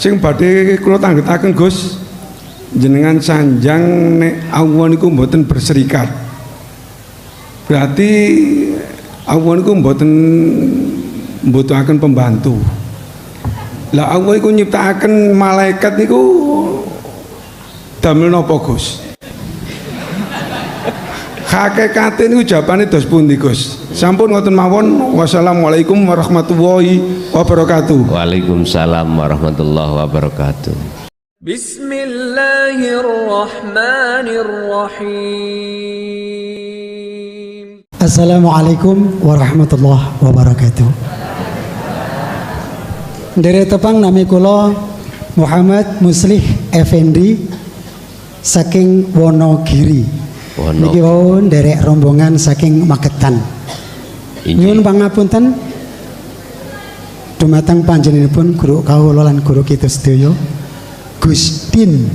Sing badhe kula tanggetaken Gus, jenengan sanjang nek Allah niku mboten berserikat. Berarti Allah niku mboten mbutuhaken pembantu. Lah Allah iku nyiptakaken malaikat niku damel napa Gus? Hakikate niku jawabane dos pundi Gus? Sampun ngoten mawon. Wassalamualaikum warahmatullahi wabarakatuh. Waalaikumsalam warahmatullahi wabarakatuh. Bismillahirrahmanirrahim. Assalamualaikum warahmatullahi wabarakatuh. Dari tepang nami kula Muhammad Muslih Effendi saking Wonogiri. Niki wau derek rombongan saking Magetan. Nyuwun pangapunten dumateng panjenenganipun guru kawula lan guru kita sedaya Gustin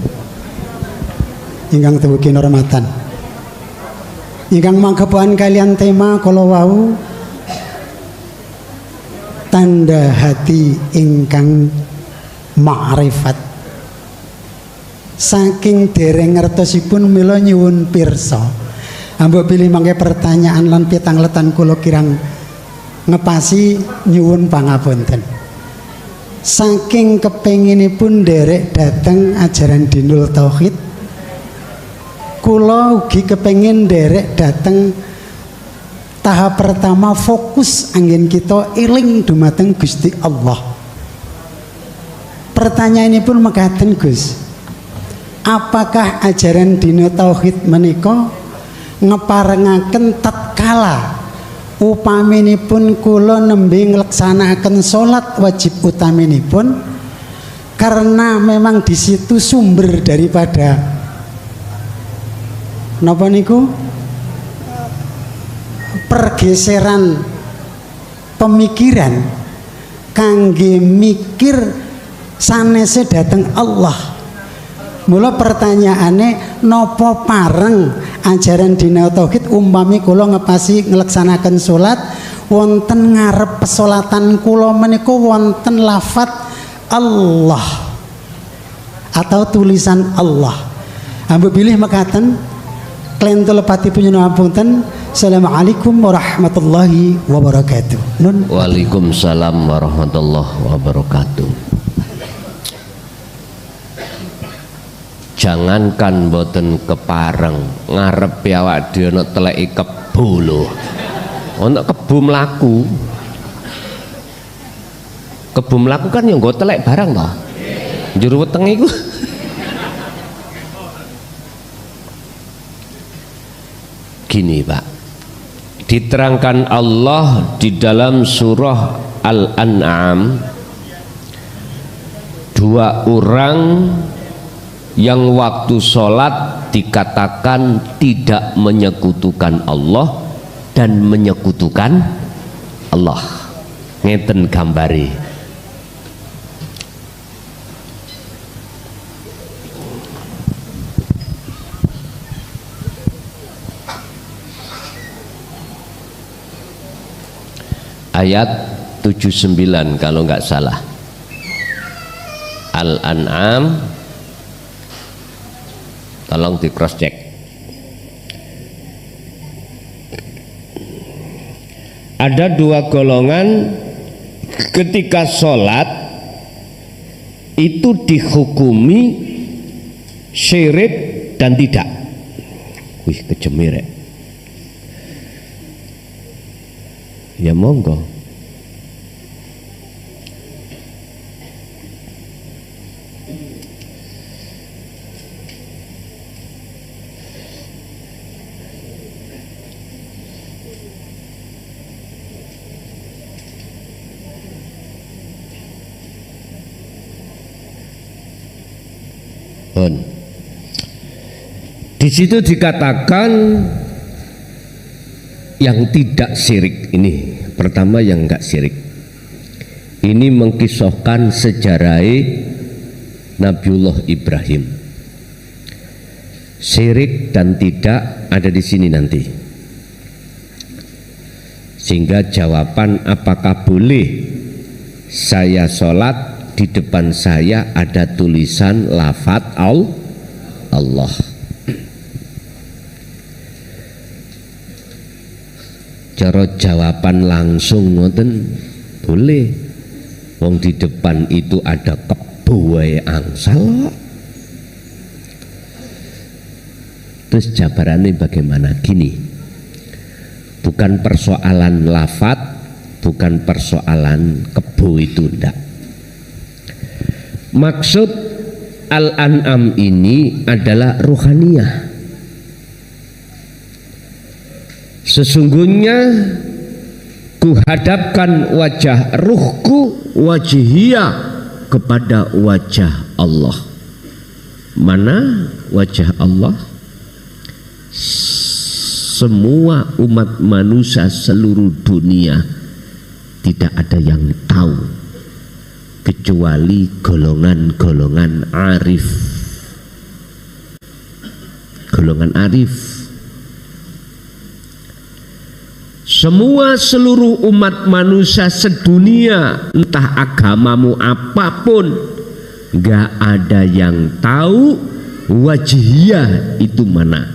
ingkang temugi hormatan. Ingkang mangkepan kalian tema kala wau tanda hati ingkang ma'rifat. Saking dereng ngertosipun mila nyuwun pirsa. Ambek pilih mangke pertanyaan lan pitangletan kula kirang ngepasi nyuwun pangapunten. Saking kepenginipun derek dateng ajaran Dinul Tauhid, kula ugi kepengin derek dateng tahap pertama fokus angin kita eling dumateng Gusti Allah. Pertanyaanipun mekaten Gus, apakah ajaran Dinul Tauhid menika ngeparengaken tatkala upaminipun kula nembe nglaksanakaken salat wajib utaminipun, karena memang di situ sumber daripada napa niku pergeseran pemikiran kangge mikir sanese dateng Allah. Mula pertanyaane nopo pareng ajaran Dinul Tauhid umpami kula ngepasi nglaksanaken salat wonten ngarep pesolatan kula menika wonten lafat Allah atau tulisan Allah. Ambo bilih mekaten klentul lepatipun nyuwun apunten. Assalamualaikum warahmatullahi wabarakatuh. Nun. Waalaikumsalam warahmatullahi wabarakatuh. Jangankan boten kepareng ngarep awak dhewe ana teleki kebo lho. Ana kebo mlaku. Kebo mlaku kan ya nggo telek barang to. Njero wetenge iku. Gini, Pak. Diterangkan Allah di dalam surah Al-An'am, dua orang yang waktu sholat dikatakan tidak menyekutukan Allah dan menyekutukan Allah. Ngeten gambari. Ayat 79 kalau nggak salah. Al-An'am, tolong di cross check. Ada dua golongan ketika sholat itu dihukumi syirik dan tidak. Wih, kecemir ya. Ya monggo. Di situ dikatakan yang tidak syirik ini, pertama yang enggak syirik. Ini mengkisahkan sejarah Nabiullah Ibrahim. Syirik dan tidak ada di sini nanti. Sehingga jawaban apakah boleh saya sholat di depan saya ada tulisan lafadz Allah. Cara jawaban langsung ngoten boleh. Wong di depan itu ada kebo wae angsal. Terus jabarannya bagaimana? Gini, bukan persoalan lafadz, bukan persoalan kebo itu, ndak. Maksud Al-An'am ini adalah ruhaniyah. Sesungguhnya kuhadapkan wajah ruhku wajhiyah kepada wajah Allah. Mana wajah Allah? Semua umat manusia seluruh dunia tidak ada yang tahu kecuali golongan-golongan arif. Golongan arif. Semua seluruh umat manusia sedunia, entah agamamu apapun, gak ada yang tahu wajhiyah itu mana.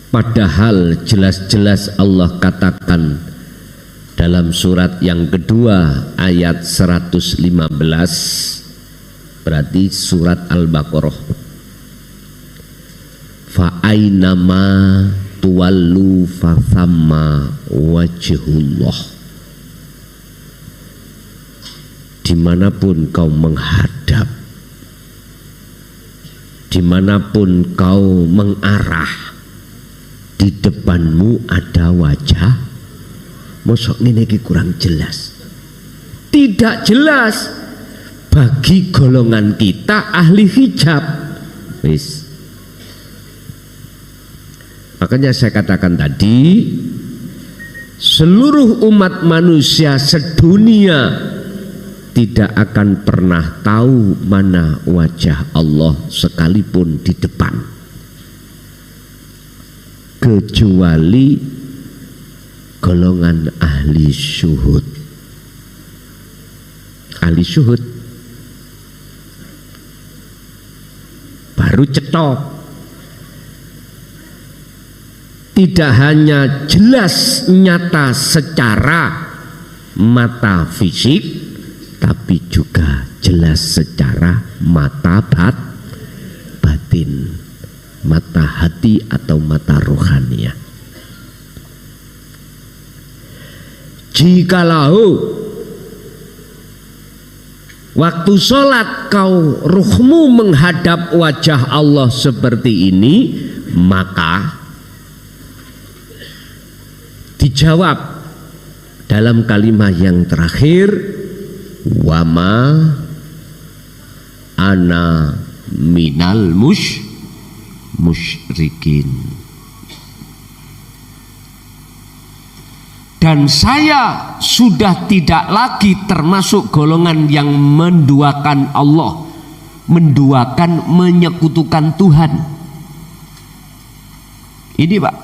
Padahal jelas-jelas Allah katakan dalam surat yang kedua ayat 115, berarti surat Al-Baqarah, fa ainama tuwallu fa thamma wajhullah. Dimanapun kau menghadap, dimanapun kau mengarah, di depanmu ada wajah. Mosok ini kurang jelas. Tidak jelas bagi golongan kita ahli hijab. Wis. Makanya saya katakan tadi, seluruh umat manusia sedunia tidak akan pernah tahu mana wajah Allah sekalipun di depan, kecuali golongan ahli syuhud. Ahli syuhud baru cetok. Tidak hanya jelas nyata secara mata fisik, tapi juga jelas secara mata batin, mata hati atau mata rohaniah. Jikalau waktu sholat kau ruhmu menghadap wajah Allah seperti ini, maka dijawab dalam kalimat yang terakhir, wama ana minal musyrikin, dan saya sudah tidak lagi termasuk golongan yang menduakan Allah, menduakan, menyekutukan Tuhan. Ini Pak,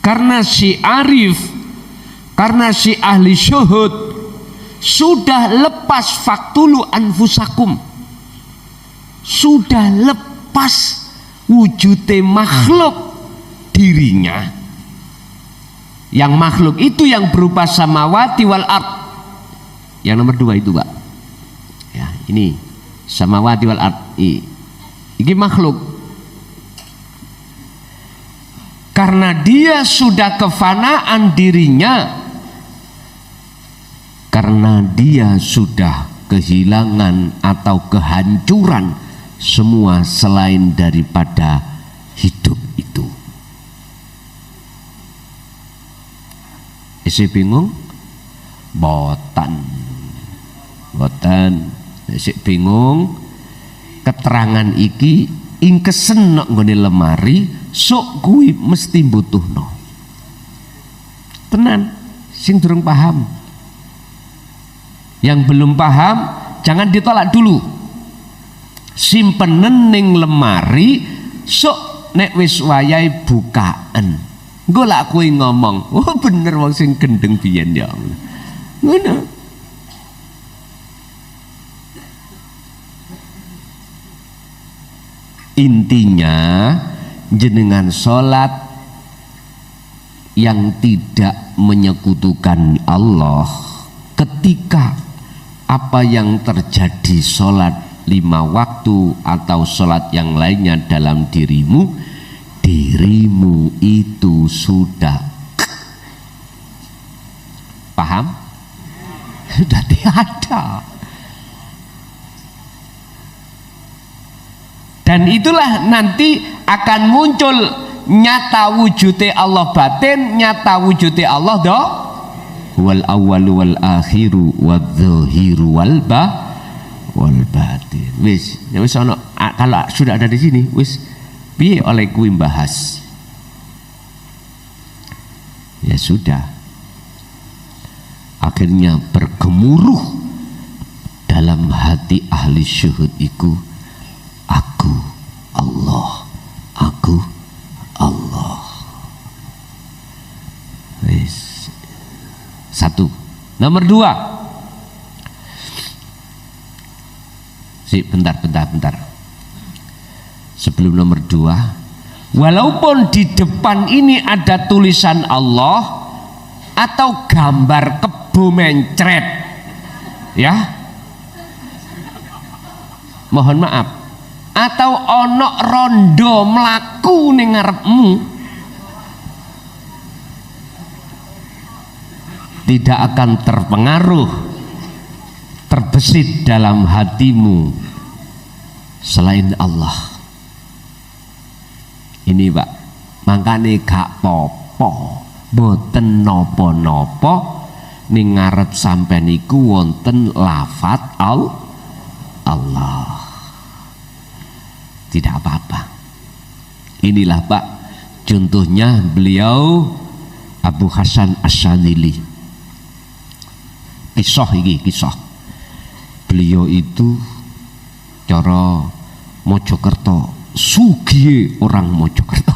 karena si arif, karena si ahli syuhud sudah lepas faktulu anfusakum, sudah lepas wujudnya makhluk dirinya. Yang makhluk itu yang berupa samawati wal ard. Yang nomor 2 itu Pak ya, ini samawati wal ard, ini makhluk. Karena dia sudah kefanaan dirinya, karena dia sudah kehilangan atau kehancuran semua selain daripada hidup itu. Isi bingung? Botan, isi bingung. Keterangan iki ingkesen nok nggone lemari, sok kuwi mesti butuhno. Tenan, sing durung paham. Yang belum paham jangan ditolak dulu. Simpenen ning lemari, sok nek wis wayahe bukaan. Engko lak kowe ngomong, oh bener wong sing gendeng biyen ya. Ngono. Intinya jenengan sholat yang tidak menyekutukan Allah, ketika apa yang terjadi sholat 5 waktu atau sholat yang lainnya dalam dirimu itu sudah paham? Sudah tiada. Dan itulah nanti akan muncul nyata wujudnya Allah batin, nyata wujudnya Allah doh wal awwalu wal akhiru wal zahiru wal batin. Wis ono, kalau sudah ada di sini wis piye oleh kuwi bahas. Ya sudah. Akhirnya bergemuruh dalam hati ahli syuhud iku, aku Allah, aku Allah. Wis. Satu. Nomor 2. Bentar. Sebelum nomor 2, walaupun di depan ini ada tulisan Allah atau gambar kebo mencret, ya, mohon maaf, atau onok rondo melaku ning ngarepmu, tidak akan terpengaruh, terbesit dalam hatimu selain Allah. Ini Pak, makanya gak popo, boten nopo-nopo ning ngarep sampean niku wonten lafat Allah. Tidak apa-apa. Inilah Pak contohnya beliau Abu Hasan Asyadzili. Kisah beliau itu cara Mojokerto, sugih orang Mojokerto,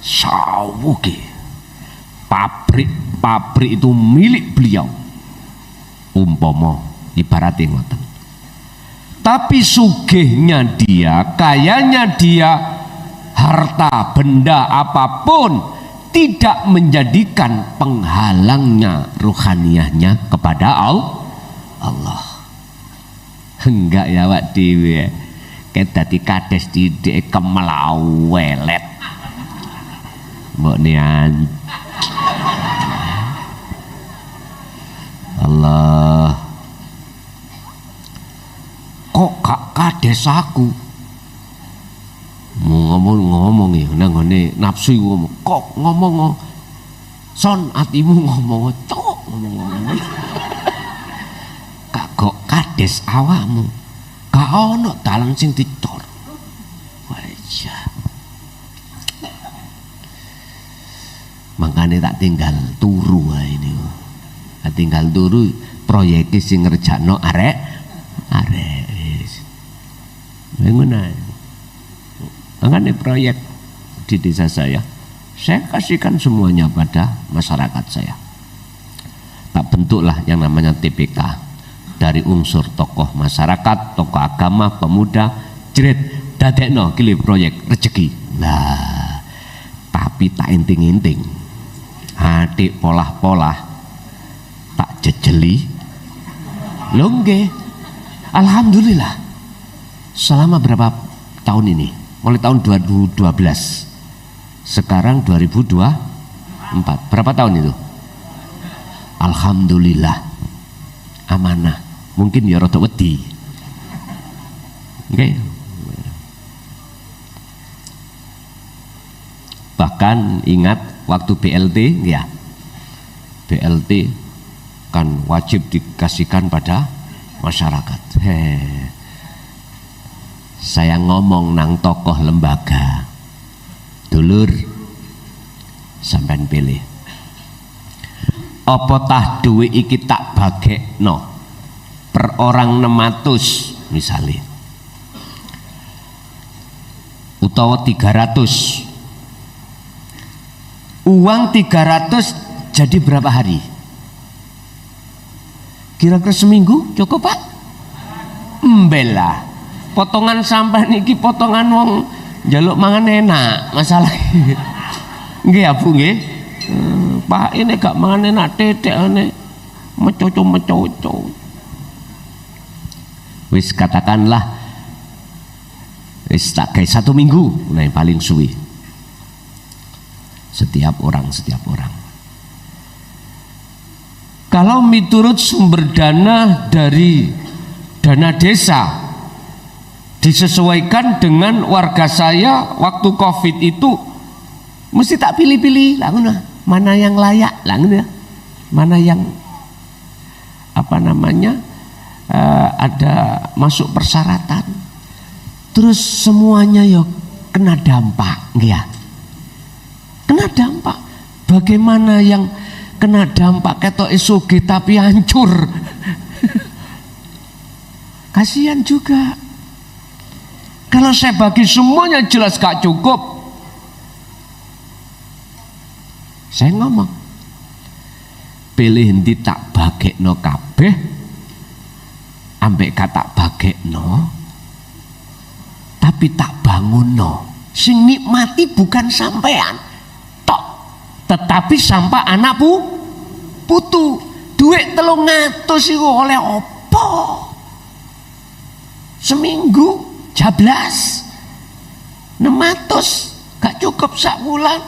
sawuge pabrik itu milik beliau, umpama ibaratnya ngoten. Tapi sugihnya dia, kayanya dia, harta benda apapun tidak menjadikan penghalangnya rohaniyahnya kepada Allah. Enggak ya Wak Dewi, kita dadi kades didik kemelawelet mbok nian. Allah, kok gak kades aku ngomong ya nang ngene nafsu ngomong, kok ngomong son atimu ngomong cok ngomong kok kades awakmu, gak ono dalan sing dicor. Wajah. Makanya tak tinggal turu ini. Tak tinggal turu proyek sing ngerjakno arek. Bagaimana? Makanya proyek di desa saya kasihkan semuanya pada masyarakat saya. Tak bentuklah yang namanya TPK dari unsur tokoh masyarakat, tokoh agama, pemuda, jret dadekno kili proyek rezeki. Lah, tapi tak inting-inting. Adik polah-polah tak jejeli. Lho nggih. Alhamdulillah. Selama berapa tahun ini? Mulai tahun 2012. Sekarang 2024. Berapa tahun itu? Alhamdulillah. Amanah. Mungkin ya rada wedi. Oke. Bahkan ingat waktu BLT ya. BLT kan wajib dikasihkan pada masyarakat. Saya ngomong nang tokoh lembaga, dulur sampean pilih apa tah duit iki tak bagekno per orang 600 misalnya, utawa 300, uang 300 jadi berapa hari? Kira-kira seminggu cukup Pak? Mbela. Potongan sampah niki potongan wong njaluk mangan enak masalah. Nggih ya Bu nggih. Pak ini gak mangan enak tetek ane mecoco. Wis katakanlah wis tak kayak 1 minggu, nah yang paling suwi. Setiap orang. Kalau miturut sumber dana dari dana desa disesuaikan dengan warga saya waktu Covid itu mesti tak pilih-pilih lah, mana yang layak lah, mana yang apa namanya ada masuk persyaratan, terus semuanya ya kena dampak, ya kena dampak. Bagaimana yang kena dampak ketok esoge tapi hancur? Kasihan juga. Kalau saya bagi semuanya jelas gak cukup, saya ngomong pilih nanti tak bagekno kabeh ambek kata bagekno, tapi tak bangunno. Sing nikmati bukan sampean tok, tetapi sampai anak putu. Duit 300 iku oleh opo? Seminggu jablas 600 gak cukup sak bulan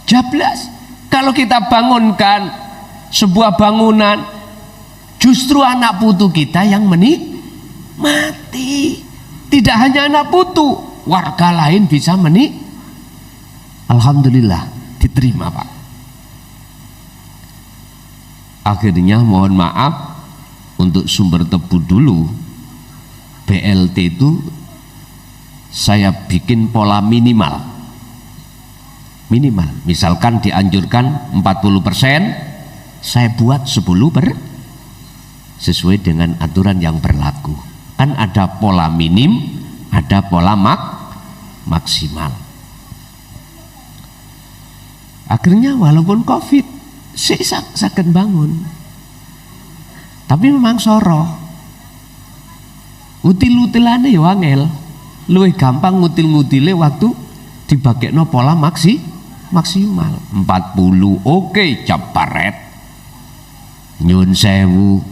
jablas. Kalau kita bangunkan sebuah bangunan, justru anak putu kita yang menikmati. Tidak hanya anak putu, warga lain bisa Alhamdulillah diterima Pak. Akhirnya mohon maaf untuk sumber tebu dulu, BLT itu saya bikin pola minimal. Misalkan dianjurkan 40%, saya buat 10% sesuai dengan aturan yang berlaku. Kan ada pola minim, ada pola maksimal. Akhirnya walaupun Covid, saya akan bangun. Tapi memang soroh. Util-utilane ya angel. Luwih gampang ngutil-ngutile waktu dibagekno pola maksimal 40. Oke, ceparet. Nyun sewu.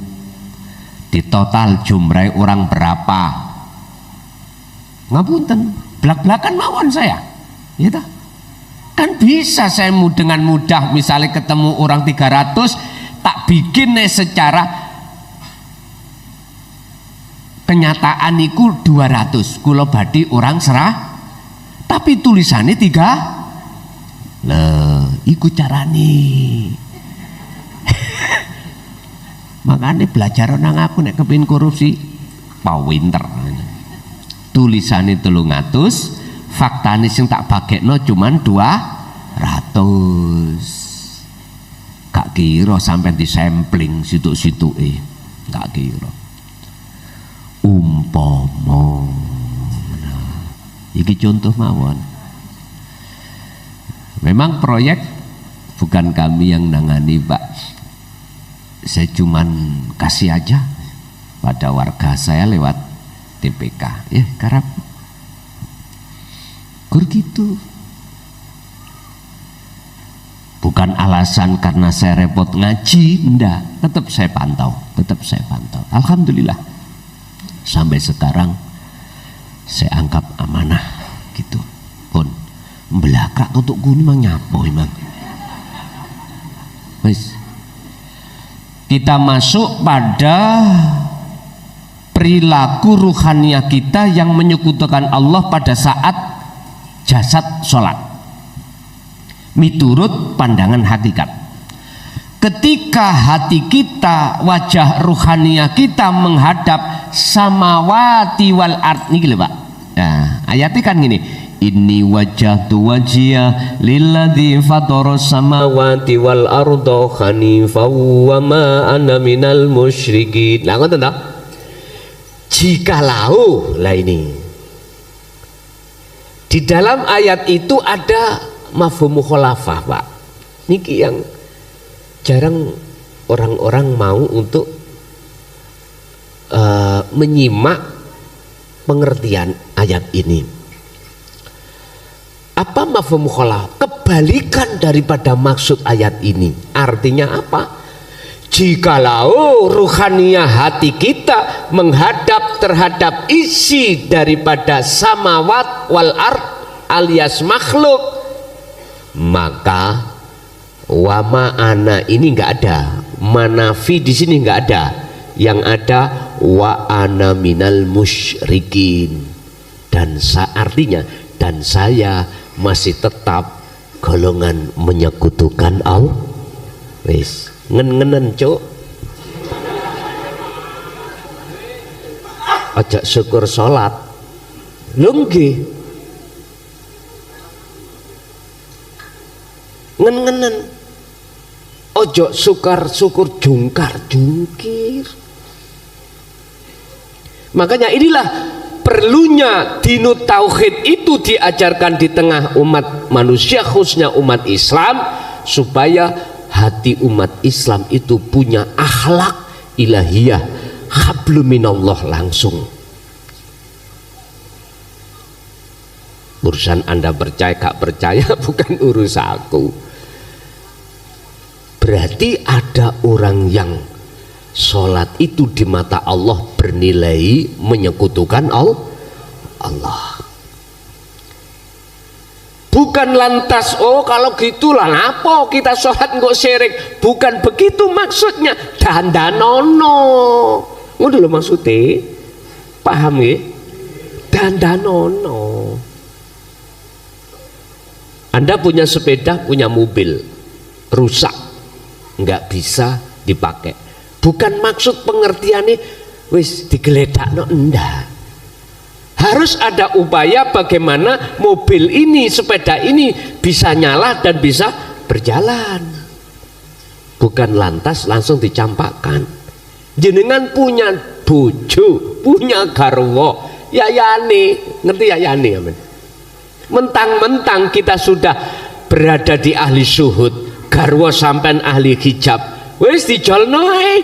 Di total jumlah orang berapa? Ngapunten, belak-belakan mawon saya. Ya tak? Kan bisa saya dengan mudah misalnya ketemu orang 300 tak bikin secara kenyataan iku 200 kula badhe orang serah, tapi tulisannya 3. Iku carane. Makanya belajar nang aku nek kepengin korupsi pawinter. Tulisannya 300, faktane sing tak bagekno cuman 200. Gak kira sampai disampling situ-situke, gak kira. Umpama iki contoh mawon. Memang proyek bukan kami yang nangani Pak, saya cuman kasih aja pada warga saya lewat TPK ya karena gitu. Bukan alasan karena saya repot ngaji, enggak, tetap saya pantau. Alhamdulillah sampai sekarang saya anggap amanah gitu. Pun belakang untuk guni mang nyapo emang. Wis. Kita masuk pada perilaku ruhaniah kita yang menyekutukan Allah pada saat jasad sholat miturut pandangan hakikat. Ketika hati kita, wajah ruhaniah kita menghadap samawati wal ard niki lho Pak. Nah, ayatnya kan gini, inni wajjahtu wajhiya lilladzi fataras samawati wal arda hanifan wa ma ana minal musyrikin. Lah ngoten ta? Jikalau lah ini. Di dalam ayat itu ada mafhum mukhalafah, Pak. Niki yang jarang orang-orang mau untuk menyimak pengertian ayat ini. Apa mafhum mukhalafah? Kebalikan daripada maksud ayat ini. Artinya apa? Jikalau ruhaniyah hati kita menghadap terhadap isi daripada samawat wal ard alias makhluk, maka wama ana ini nggak ada, manafi di sini nggak ada, yang ada wa ana minal musyrikin, dan artinya dan saya masih tetap golongan menyekutukan Allah. Wis ngen-ngenen cuk, aja syukur salat lho nggih, ngen-ngenen ojo syukur jungkar jungkir. Makanya inilah perlunya dinut tauhid itu diajarkan di tengah umat manusia, khususnya umat Islam, supaya hati umat Islam itu punya akhlak ilahiyah, hablum minallah langsung. Urusan Anda percaya gak percaya bukan urusanku. Berarti ada orang yang sholat itu di mata Allah bernilai menyekutukan Allah. Bukan lantas oh kalau gitu lah apa kita sholat kok syirik, bukan begitu maksudnya. Dandanono ngono lho maksudnya, paham ya? Dandanono. Anda punya sepeda, punya mobil rusak, nggak bisa dipakai, bukan maksud pengertiannya wis digeledakno, enggak. Harus ada upaya bagaimana mobil ini, sepeda ini bisa nyala dan bisa berjalan, bukan lantas langsung dicampakkan. Jenengan punya bojo, punya garwa, yayane, ngerti yayane ya men? Mentang-mentang kita sudah berada di ahli syuhud, garwa sampean ahli hijab, wis dijolno ae.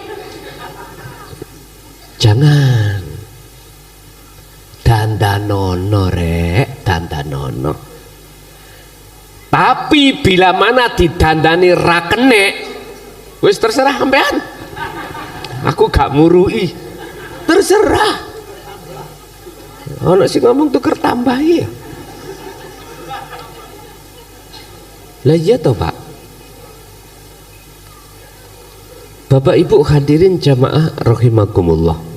Jangan dandanono rek, dandanono. Tapi bila mana didandani ra kenek, wis terserah sampean. Aku gak murui, terserah. Ono sing ngomong tuker tambah ya. Lah iya toh Pak. Bapak Ibu hadirin jamaah rahimakumullah.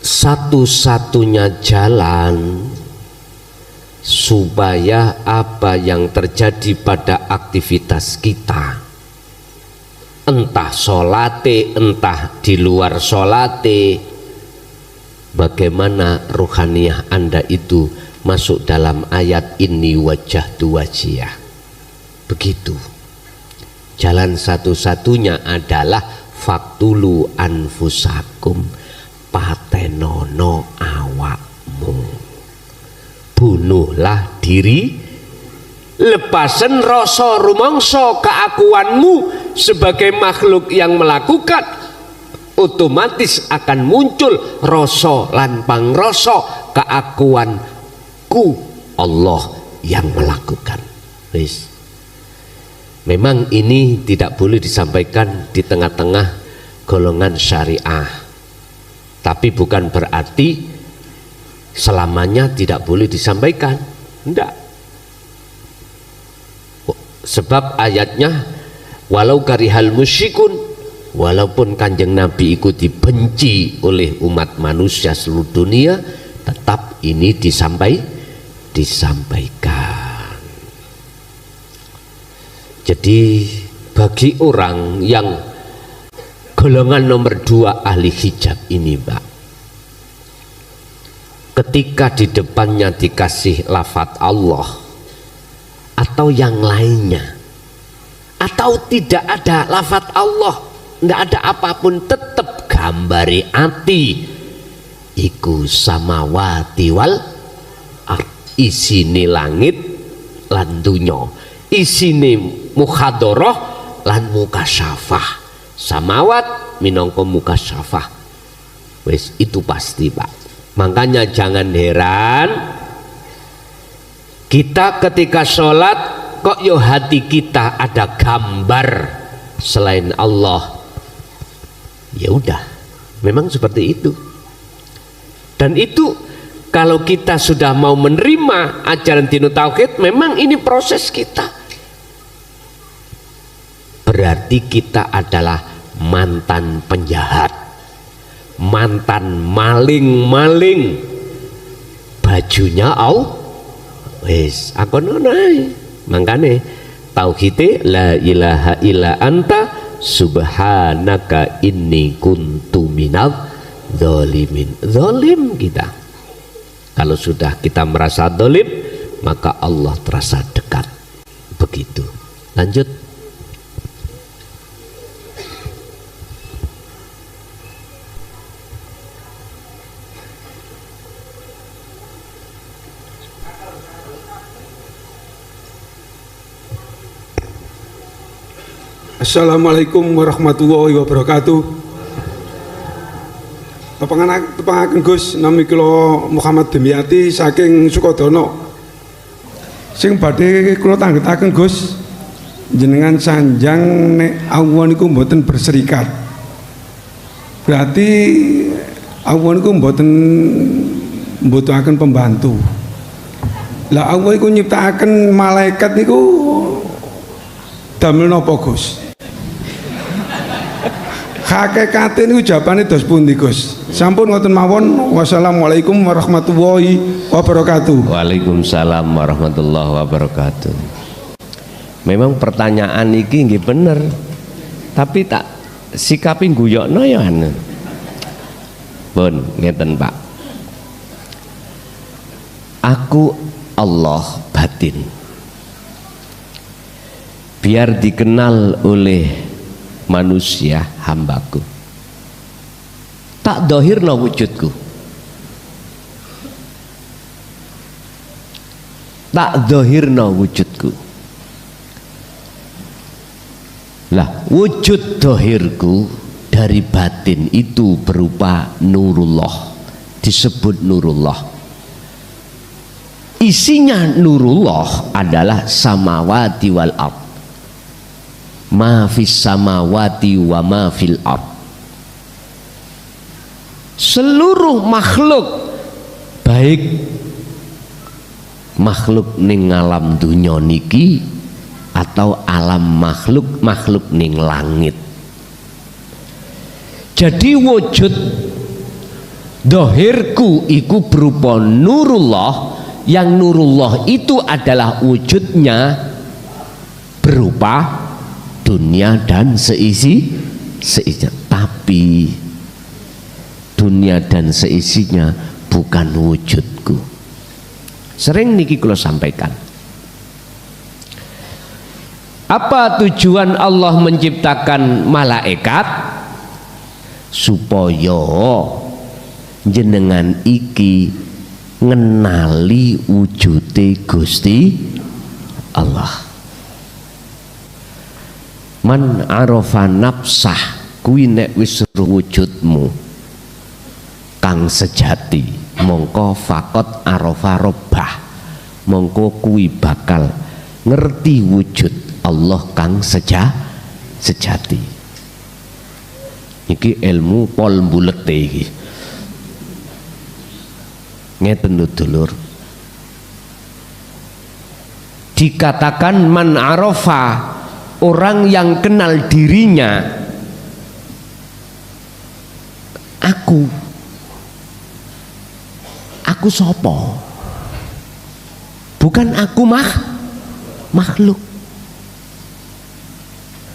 Satu-satunya jalan supaya apa yang terjadi pada aktivitas kita, entah sholate, entah di luar sholate, bagaimana ruhaniyah Anda itu masuk dalam ayat ini wajhtu wajhiyah. Begitu. Jalan satu-satunya adalah faktulu anfusakum, patenono awakmu, bunuhlah diri, lepasen rasa rumangsa keakuanmu sebagai makhluk yang melakukan, otomatis akan muncul rasa lan pangrasa keakuanku Allah yang melakukan. Wis. Memang ini tidak boleh disampaikan di tengah-tengah golongan syariah, tapi bukan berarti selamanya tidak boleh disampaikan, enggak. Sebab ayatnya walau karihal musyrikun, walaupun kanjeng Nabi ikut dibenci oleh umat manusia seluruh dunia, tetap ini disampaikan. Jadi bagi orang yang golongan nomor 2 ahli hijab ini Mbak, ketika di depannya dikasih lafadz Allah atau yang lainnya, atau tidak ada lafadz Allah, tidak ada apapun, tetap gambari ati iku samawati wal ard, isine langit lan dunya, isine mukhadharah lan mukasyafah, samawat minangka mukasyafah. Wis itu pasti, Pak. Makanya jangan heran kita ketika sholat kok yo hati kita ada gambar selain Allah. Ya udah, memang seperti itu. Dan itu kalau kita sudah mau menerima ajaran Dinul Tauhid, memang ini proses kita. Berarti kita adalah mantan penjahat, mantan maling-maling, bajunya wis aku nonai. Makanya tauhid la ilaha illa anta subhanaka inni kuntu minadz zalimin. Zalim kita. Kalau sudah kita merasa zalim, maka Allah terasa dekat. Begitu. Lanjut. Assalamualaikum warahmatullahi wabarakatuh. Tepangaken Gus, nami kula Muhammad Demyati saking Sukodono. Sing badhe kula tanggetaken Gus, jenengan sanjang nek Allah niku mboten berserikat. Berarti Allah niku mboten mbutuhaken pembantu. Lah Allah iku nyiptakaken malaikat niku damel napa Gus? Hakikate niku jawabane dos pundi Gus? Sampun ngoten mawon. Wassalamualaikum warahmatullahi wabarakatuh. Waalaikumsalam warahmatullahi wabarakatuh. Memang pertanyaan iki nggih bener. Tapi tak sikapi guyokno ya anu. Pun ngeten Pak. Aku Allah batin. Biar dikenal oleh manusia hambaku, tak dohirna wujudku, tak dohirna wujudku. Lah wujud dohirku dari batin itu berupa nurullah, disebut nurullah. Isinya nurullah adalah samawati wal ard, ma fis samawati wa ma fil ard. Seluruh makhluk, baik makhluk ning alam dunya niki atau alam makhluk ning langit. Jadi wujud dohirku iku berupa nurullah, yang nurullah itu adalah wujudnya berupa dunia dan seisinya. Tapi dunia dan seisinya bukan wujudku. Sering niki kula sampaikan. Apa tujuan Allah menciptakan malaikat? Supaya jenengan iki ngenali wujude Gusti Allah. Man arafa nafsah, kuwi nek wis wujudmu kang sejati, mongko fakot arafa robbah, mongko kuwi bakal ngerti wujud Allah kang sejati. Iki ilmu pol mbulete iki. Ngeten dulur. Dikatakan man arafa, orang yang kenal dirinya, aku sopo, bukan aku makhluk.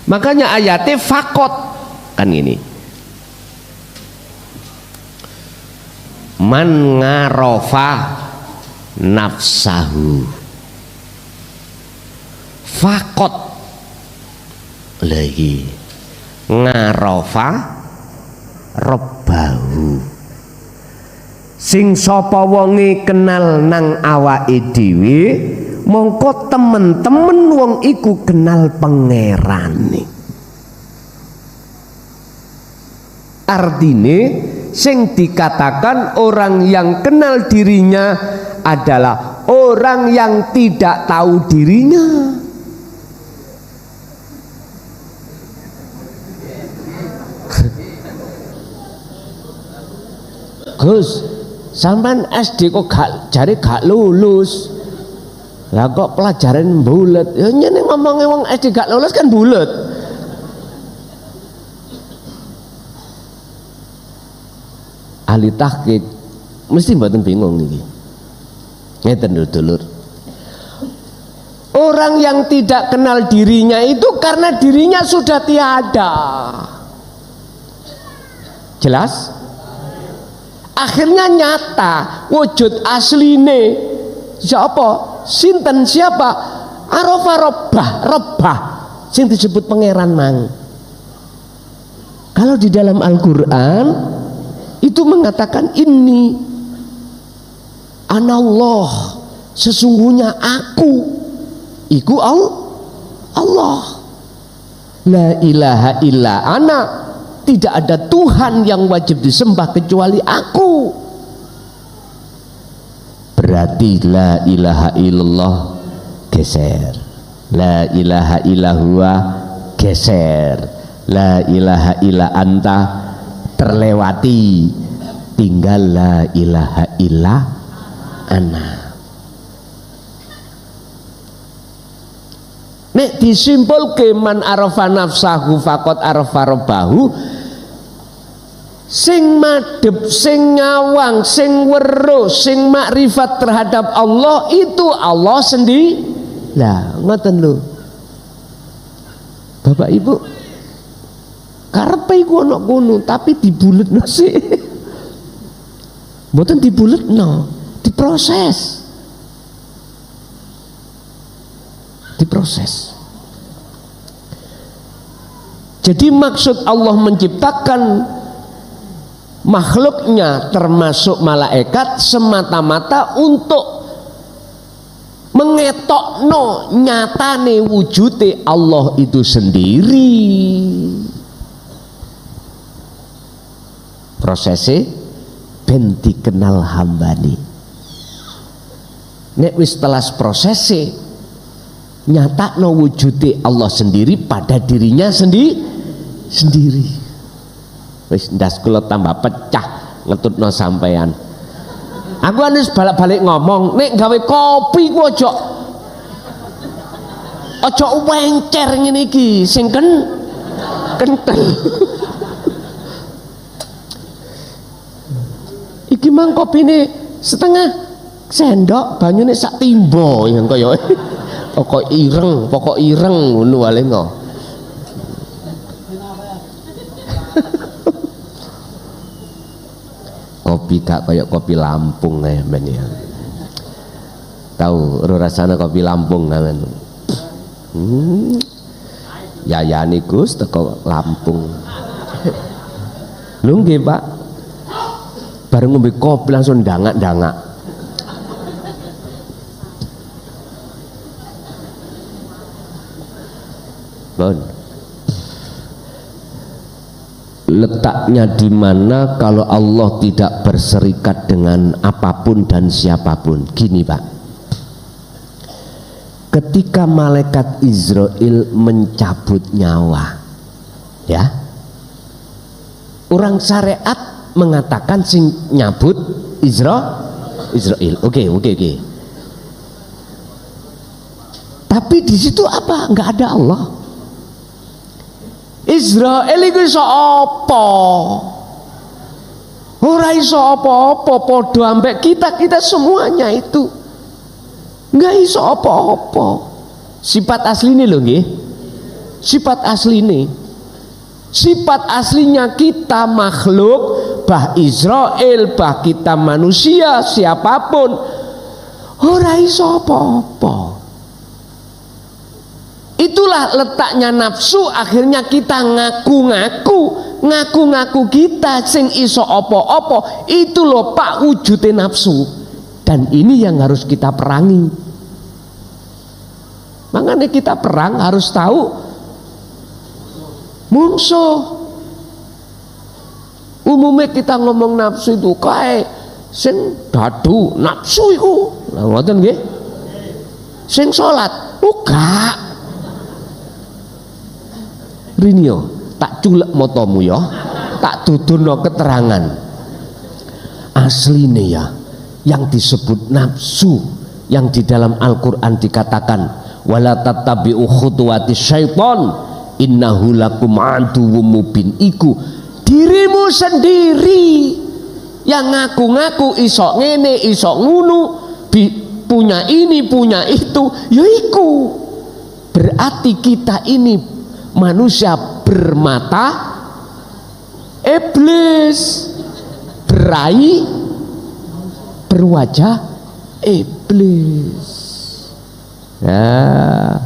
Makanya ayatnya fakot kan ini, man ngarofa nafsahu, fakot lagi ngarofa robbahu, sing sapa wonge kenal nang awake dhewe, mongko temen-temen wong iku kenal pangerane. Artine sing dikatakan orang yang kenal dirinya adalah orang yang tidak tahu dirinya. Gus, sampean SD kok gak lulus. Lah kok pelajaran bulet. Ya nyene ngomongnya wong SD gak lulus kan bulet. Ahli tahqiq mesti mboten bingung niki. Ngeten dulur. Orang yang tidak kenal dirinya itu karena dirinya sudah tiada. Jelas? Akhirnya nyata wujud asline siapa? Sinten siapa? Arafa Rabbah sing disebut pangeran mang. Kalau di dalam Al-Qur'an itu mengatakan ini anallah, sesungguhnya aku iku Allah, la ilaha illa ana, tidak ada Tuhan yang wajib disembah kecuali aku. Berarti la ilaha illallah geser, la ilaha illahua geser, la ilaha illa anta terlewati, tinggal la ilaha illa ana. Nek disimpulke man arafa nafsahu faqad arafa rabbahu, sing madhep, sing ngawang, sing weruh, sing makrifat terhadap Allah itu Allah sendiri. Lah ngoten lho Bapak Ibu, karepe iku ana kono tapi dibuletno sih. Mboten dibuletno, diproses. Diproses. Jadi maksud Allah menciptakan makhluknya termasuk malaikat semata-mata untuk mengetokno nyatane wujude Allah itu sendiri. Prosesnya ben dikenal hambane. Nek wis telas prosesnya nyatakno wujude Allah sendiri pada dirinya sendiri. Wis ndas kula tambah pecah ngetutno sampean. Aku anis balik-balik ngomong, nek gawe kopi ku aja wencer ngene iki sing kenthel. Iki mang kopine setengah sendok, banyune sak timba yang kaya pokok ireng ngono wae ngono. Kopi gak kayak kopi Lampung ya men ya. Tahu rasanya kopi Lampung kan. Yayane Gus teko Lampung. Lho nggih Pak. Bareng ngombe kopi langsung dangak-dangak. Bon. Letaknya di mana kalau Allah tidak berserikat dengan apapun dan siapapun. Gini Pak, ketika malaikat Israel mencabut nyawa, ya, orang syariat mengatakan sing nyabut Israel. Oke. Tapi di situ apa? Nggak ada Allah. Israel iku iso apa? Ora iso apa-apa, padha ambek kita semuanya itu. Enggak iso apa-apa. Sifat asline lho nggih. Sifat asline. Sifat aslinya kita makhluk, bah Israel, bah kita manusia, siapapun ora iso apa-apa. Itulah letaknya nafsu, akhirnya kita ngaku-ngaku kita sing iso opo-opo. Itu loh Pak wujudnya nafsu, dan ini yang harus kita perangi. Makanya kita perang harus tahu musuh. Umumnya kita ngomong nafsu itu kae sing dadu nafsu iku. Lah ngoten nggih. Sing salat gak. Rinio, tak culek motomu ya. Tak dudono keterangan. Asline ya, yang disebut nafsu yang di dalam Al-Qur'an dikatakan wala tattabi'u khutuwati syaiton innahu lakum aduwwum mubin, iku dirimu sendiri yang ngaku-ngaku isok ngene isok ngunu, punya ini punya itu, yaiku berarti kita ini manusia bermata iblis, berai berwajah iblis. Ya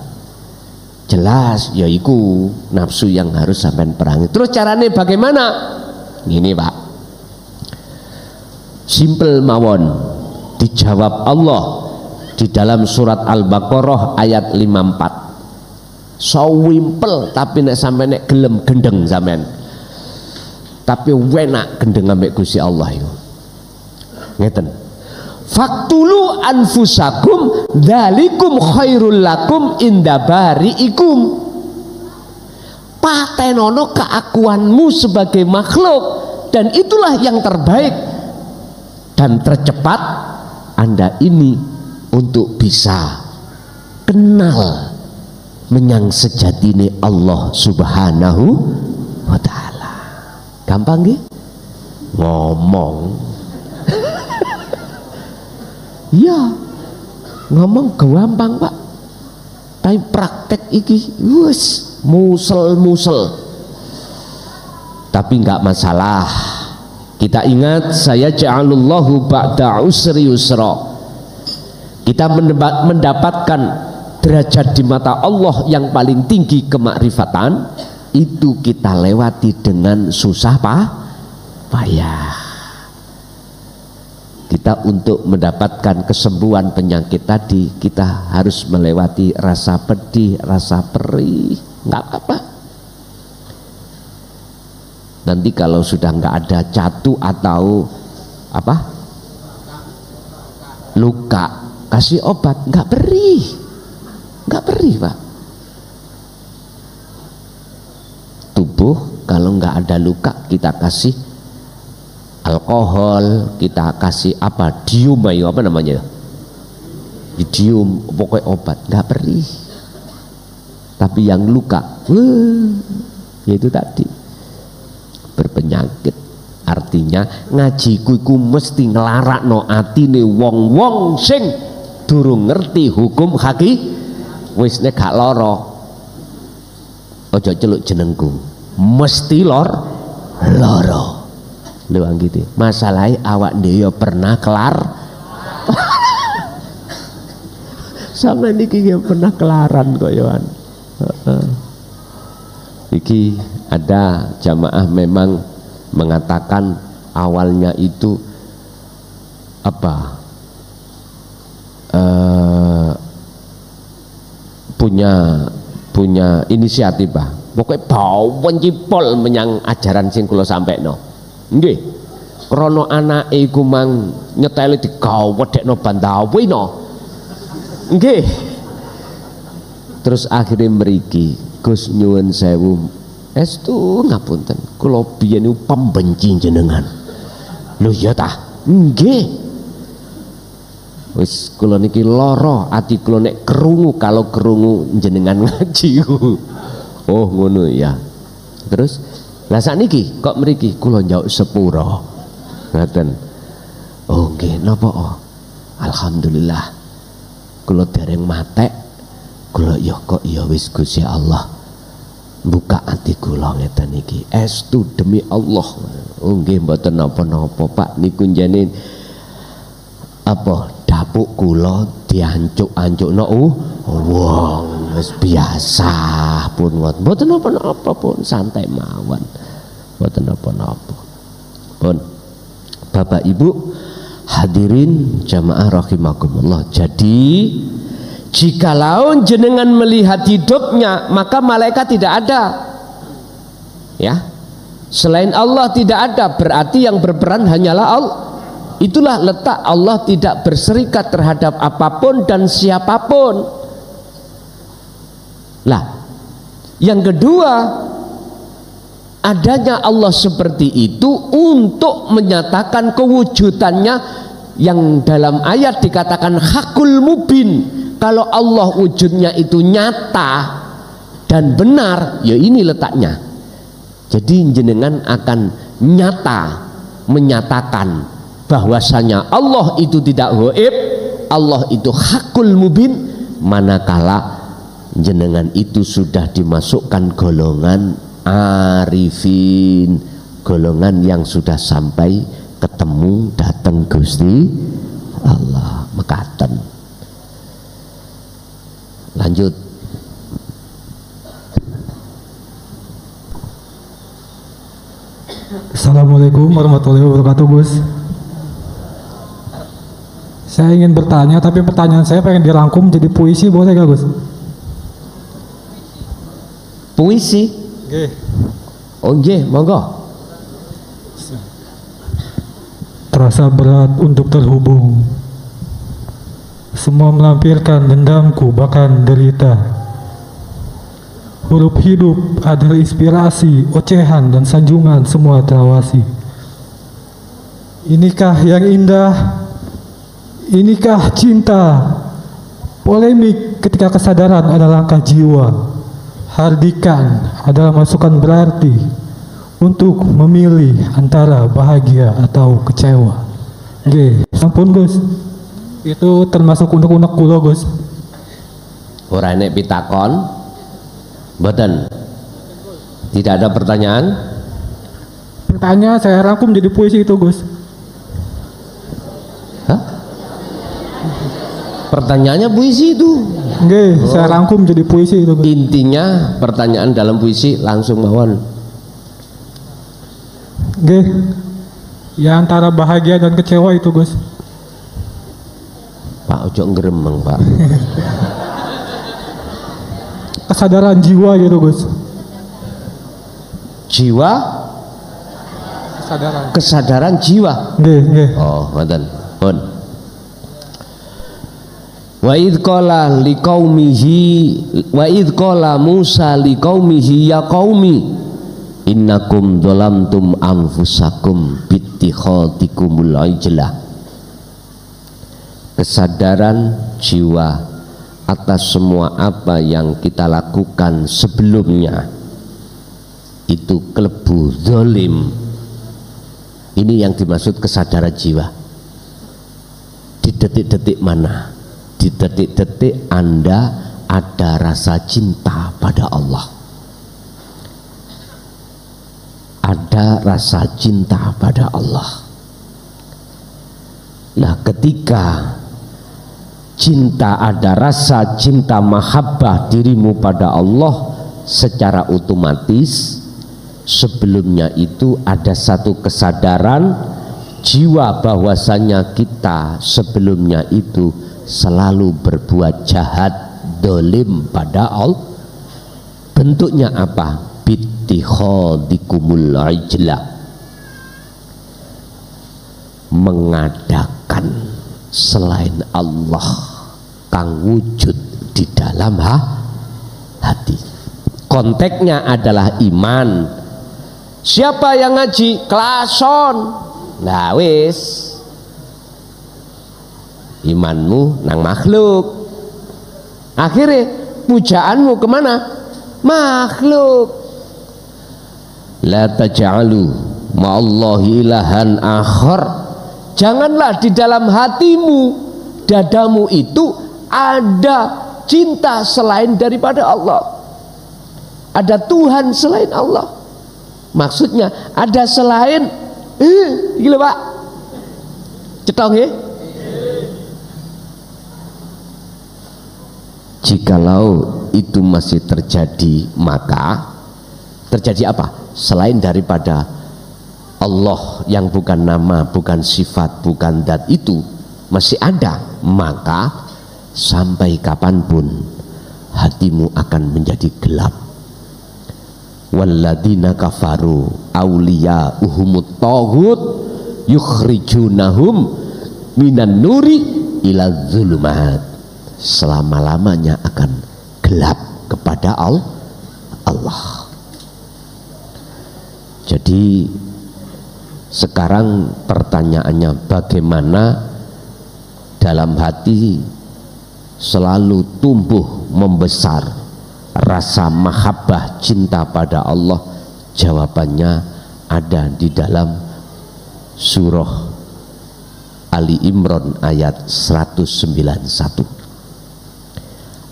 jelas yaiku nafsu yang harus sampai perangi. Terus caranya bagaimana? Gini Pak, simple mawon, dijawab Allah di dalam surat Al-Baqarah ayat 54. Sawimpel tapi nek sampai nek gelem gendeng sampean, tapi wenak gendeng ambek Gusti Allah itu ngeten. Faktulu anfusakum dzalikum khairul lakum inda bari'ikum, patenono keakuanmu sebagai makhluk dan itulah yang terbaik dan tercepat Anda ini untuk bisa kenal menyang sejatine Allah Subhanahu wa ta'ala. Gampang nggih ngomong. Iya, ngomong gampang Pak, tapi praktek iki wis musel-musel. Tapi enggak masalah. Kita ingat, saya ja'alullahu ba'da usri yusra. Kita mendapatkan derajat di mata Allah yang paling tinggi kemakrifatan, itu kita lewati dengan susah payah. Kita untuk mendapatkan kesembuhan penyakit tadi, kita harus melewati rasa pedih, rasa perih, nggak apa-apa. Nanti kalau sudah nggak ada catu atau apa luka, kasih obat, nggak perih Pak. Tubuh kalau nggak ada luka kita kasih alkohol, kita kasih apa, dium ayo apa namanya, dium, pokoknya obat, nggak perih. Tapi yang luka, yaitu tadi berpenyakit. Artinya ngaji kuiku mesti nglarakno atine wong-wong sing durung ngerti hukum haki, wis nek gak lara ojo celuk jenengku, mesti lara. Luang gitu. Masalahnya awak dia pernah kelar. Sama niki yang pernah kelaran kok Yohan. Iki ada jamaah memang mengatakan awalnya itu apa? Punya inisiatif Pak. Pokoknya bau mencipol menyang ajaran sing kula sampekno. Nggih, krana anake iku mang nyeteli digawedhekno bandawi no. Nggih. Terus akhirnya mriki, Gus nyuwun sewu, estu ngapunten, kula biyen niku pembenci jenengan. Lho ya tah? Nggih. Wis kula niki lara ati kula nek krungu, kalau krungu jenengan ngaji. Oh ngono ya. Terus lah sakniki kok mriki kula njauk sepura. Ngoten. Oh nggih napa? Alhamdulillah. Kula dereng matek. Kula ya kok ya wis Gusti Allah buka ati kula ngeten iki. Estu demi Allah. Oh nggih mboten napa-napa Pak, niku njene apa dapuk kula diancuk-ancukno wong wis biasa pun ngoten. Mboten napa-napa pun, santai mawon. Mboten napa-napa. Pun Bapak Ibu hadirin jamaah rahimakumullah. Jadi jikalau jenengan melihat hidupnya, maka malaikat tidak ada. Ya. Selain Allah tidak ada, berarti yang berperan hanyalah Allah. Itulah letak Allah tidak berserikat terhadap apapun dan siapapun. Lah, yang kedua, adanya Allah seperti itu untuk menyatakan kewujudannya yang dalam ayat dikatakan hakul mubin. Kalau Allah wujudnya itu nyata dan benar, ya ini letaknya. Jadi jenengan akan nyata menyatakan bahwasanya Allah itu tidak gaib, Allah itu hakul mubin, manakala jenengan itu sudah dimasukkan golongan arifin, golongan yang sudah sampai ketemu datang Gusti Allah mekaten. Lanjut. Assalamualaikum warahmatullahi wabarakatuh, Gus. Saya ingin bertanya, tapi pertanyaan saya pengen dirangkum jadi puisi, boleh gak, Gus? Puisi? Oke. Oh nggih, monggo. Terasa berat untuk terhubung. Semua melampirkan dendamku, bahkan derita. Huruf hidup adalah inspirasi, ocehan dan sanjungan semua terawasi. Inikah yang indah? Inikah cinta? Polemik ketika kesadaran adalah langkah jiwa. Hardikan adalah masukan berarti untuk memilih antara bahagia atau kecewa. Oke, sampun Gus. Itu termasuk unek-unek kula, Gus. Ora enek pitakon. Mboten. Tidak ada pertanyaan? Pertanyaan saya rangkum jadi puisi itu, Gus. Hah? Pertanyaannya puisi itu. Oke, saya rangkum jadi puisi itu, Gus. Intinya pertanyaan dalam puisi langsung mawon. Oke. Ya antara bahagia dan kecewa itu, Gus. Pak ojo ngremeng, Pak. Kesadaran jiwa gitu, Gus. Jiwa? Kesadaran jiwa. Nggih. Oh, ngoten. Pun. Wa idz qala Musa liqaumihi ya qaumi innakum dzalamtum anfusakum bittikhadikumul ijlah. Kesadaran jiwa atas semua apa yang kita lakukan sebelumnya itu kelebu zalim. Ini yang dimaksud kesadaran jiwa. Di detik-detik mana? Di detik-detik Anda ada rasa cinta pada Allah, ada rasa cinta pada Allah. Nah, ketika cinta, ada rasa cinta mahabbah dirimu pada Allah, secara otomatis sebelumnya itu ada satu kesadaran jiwa bahwasanya kita sebelumnya itu selalu berbuat jahat, dolim pada Allah. Bentuknya apa? Bittikhadikumul ijlah, mengadakan selain Allah kang wujud di dalam hati. Konteksnya adalah iman. Siapa yang ngaji? Klason. Nah wis, imanmu nang makhluk. Akhirnya pujaanmu kemana? Makhluk. La taj'alu ma'allahi ilahan akhar. Janganlah di dalam hatimu, dadamu itu ada cinta selain daripada Allah, ada Tuhan selain Allah. Maksudnya ada selain gila Pak cetong ya. Jikalau itu masih terjadi, maka terjadi apa? Selain daripada Allah yang bukan nama, bukan sifat, bukan zat itu masih ada, maka sampai kapanpun hatimu akan menjadi gelap. walladzina kafaru awliya'uhumut taghut yukhrijunahum minan nuri ila dzulumat, selama-lamanya akan gelap kepada Allah. Jadi sekarang pertanyaannya, bagaimana dalam hati selalu tumbuh membesar rasa mahabbah cinta pada Allah? Jawabannya ada di dalam surah Ali Imran ayat 191.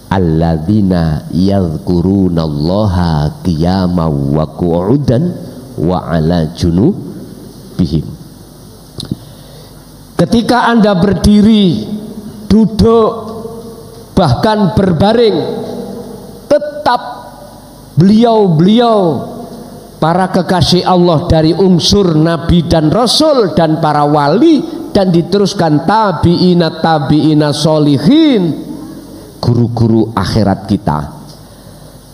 Alladzina yadhkurunallaha qiyaman wa qu'udan wa ala junubihim. Ketika Anda berdiri, duduk, bahkan berbaring, tetap beliau-beliau para kekasih Allah dari unsur Nabi dan Rasul dan para wali, dan diteruskan tabi'ina solihin, guru-guru akhirat kita,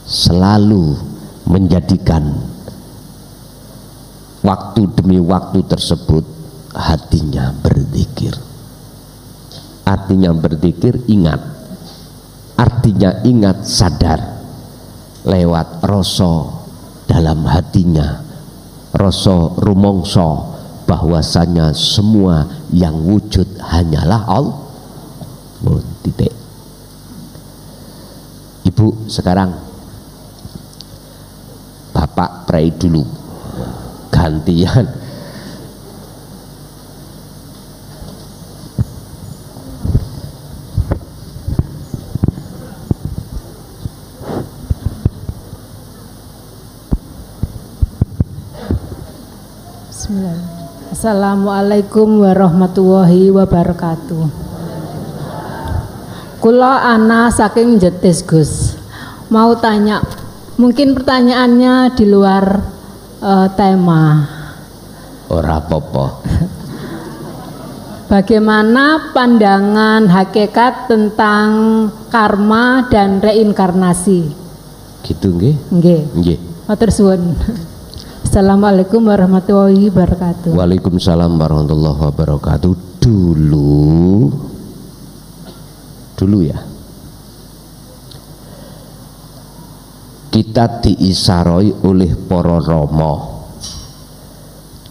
selalu menjadikan waktu demi waktu tersebut hatinya berzikir. Artinya berzikir ingat, artinya ingat sadar lewat rasa dalam hatinya, rasa rumongso bahwasanya semua yang wujud hanyalah Allah. Titik. Ibu, sekarang Bapak pray dulu, gantian. Bismillahirrahmanirrahim. Assalamualaikum warahmatullahi wabarakatuh. Kula ana saking Jetis, Gus. Mau tanya, mungkin pertanyaannya di luar tema. Ora apa-apa. Bagaimana pandangan hakikat tentang karma dan reinkarnasi? Gitu nggih? Nggih. Nggih. Matur suwun. Assalamualaikum warahmatullahi wabarakatuh. Waalaikumsalam warahmatullahi wabarakatuh. Dulu ya, kita diisaroi oleh para rama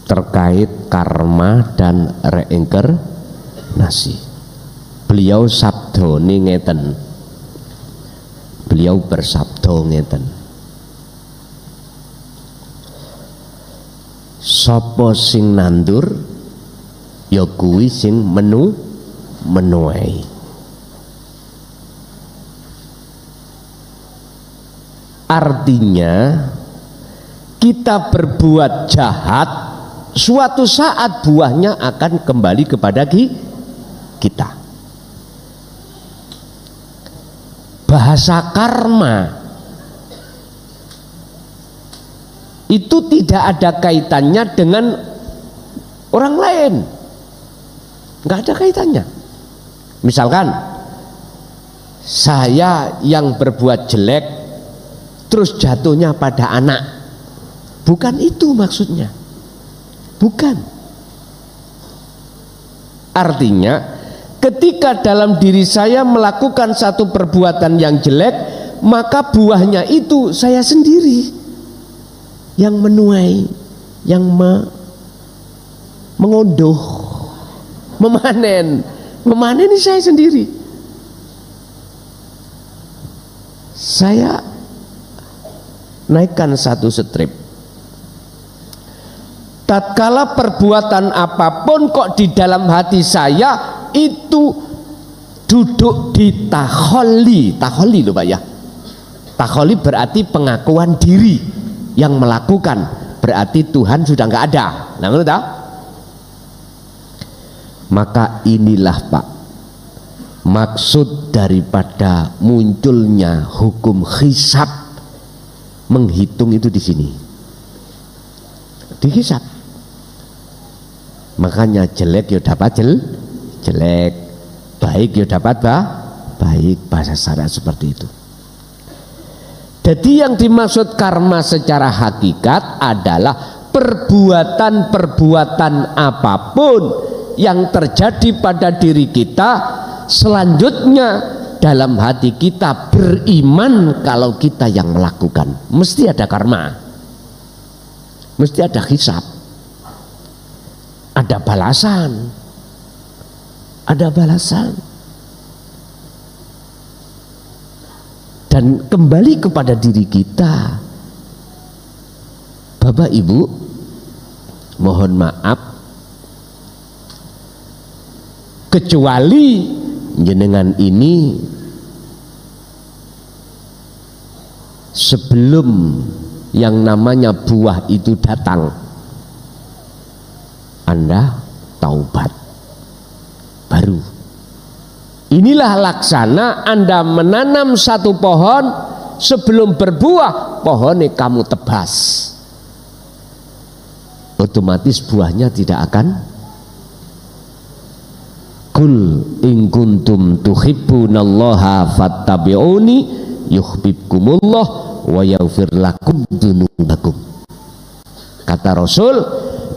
terkait karma dan reinkarnasi. Beliau sabdone ngeten, beliau bersabda ngeten, sapa sing nandur ya kuwi sing menuai. Artinya kita berbuat jahat, suatu saat buahnya akan kembali kepada kita. Bahasa karma itu tidak ada kaitannya dengan orang lain, nggak ada kaitannya. Misalkan saya yang berbuat jelek terus jatuhnya pada anak, bukan itu maksudnya, bukan. Artinya ketika dalam diri saya melakukan satu perbuatan yang jelek, maka buahnya itu saya sendiri yang menuai, yang mengunduh, memanen ini saya sendiri. Saya naikkan satu strip. Tatkala perbuatan apapun kok di dalam hati saya itu duduk di takholi loh Pak ya. Takholi berarti pengakuan diri yang melakukan, berarti Tuhan sudah nggak ada. Nah, menurut tahu? Maka inilah Pak maksud daripada munculnya hukum hisab. Menghitung itu di sini, dihisab. Makanya jelek ya dapat jelek, baik ya dapat baik, bahasa syariat seperti itu. Jadi yang dimaksud karma secara hakikat adalah perbuatan-perbuatan apapun yang terjadi pada diri kita, selanjutnya dalam hati kita beriman kalau kita yang melakukan. Mesti ada karma, mesti ada hisab, ada balasan, ada balasan. Dan kembali kepada diri kita, Bapak Ibu, mohon maaf, kecuali jenengan ini sebelum yang namanya buah itu datang, Anda taubat baru. Inilah laksana Anda menanam satu pohon, sebelum berbuah pohonnya kamu tebas, otomatis buahnya tidak akan. Kul in kuntum tuhibbunallaha fattabi'uni yuhibbukumullah wa yaghfir lakum dzunubakum. Kata Rasul,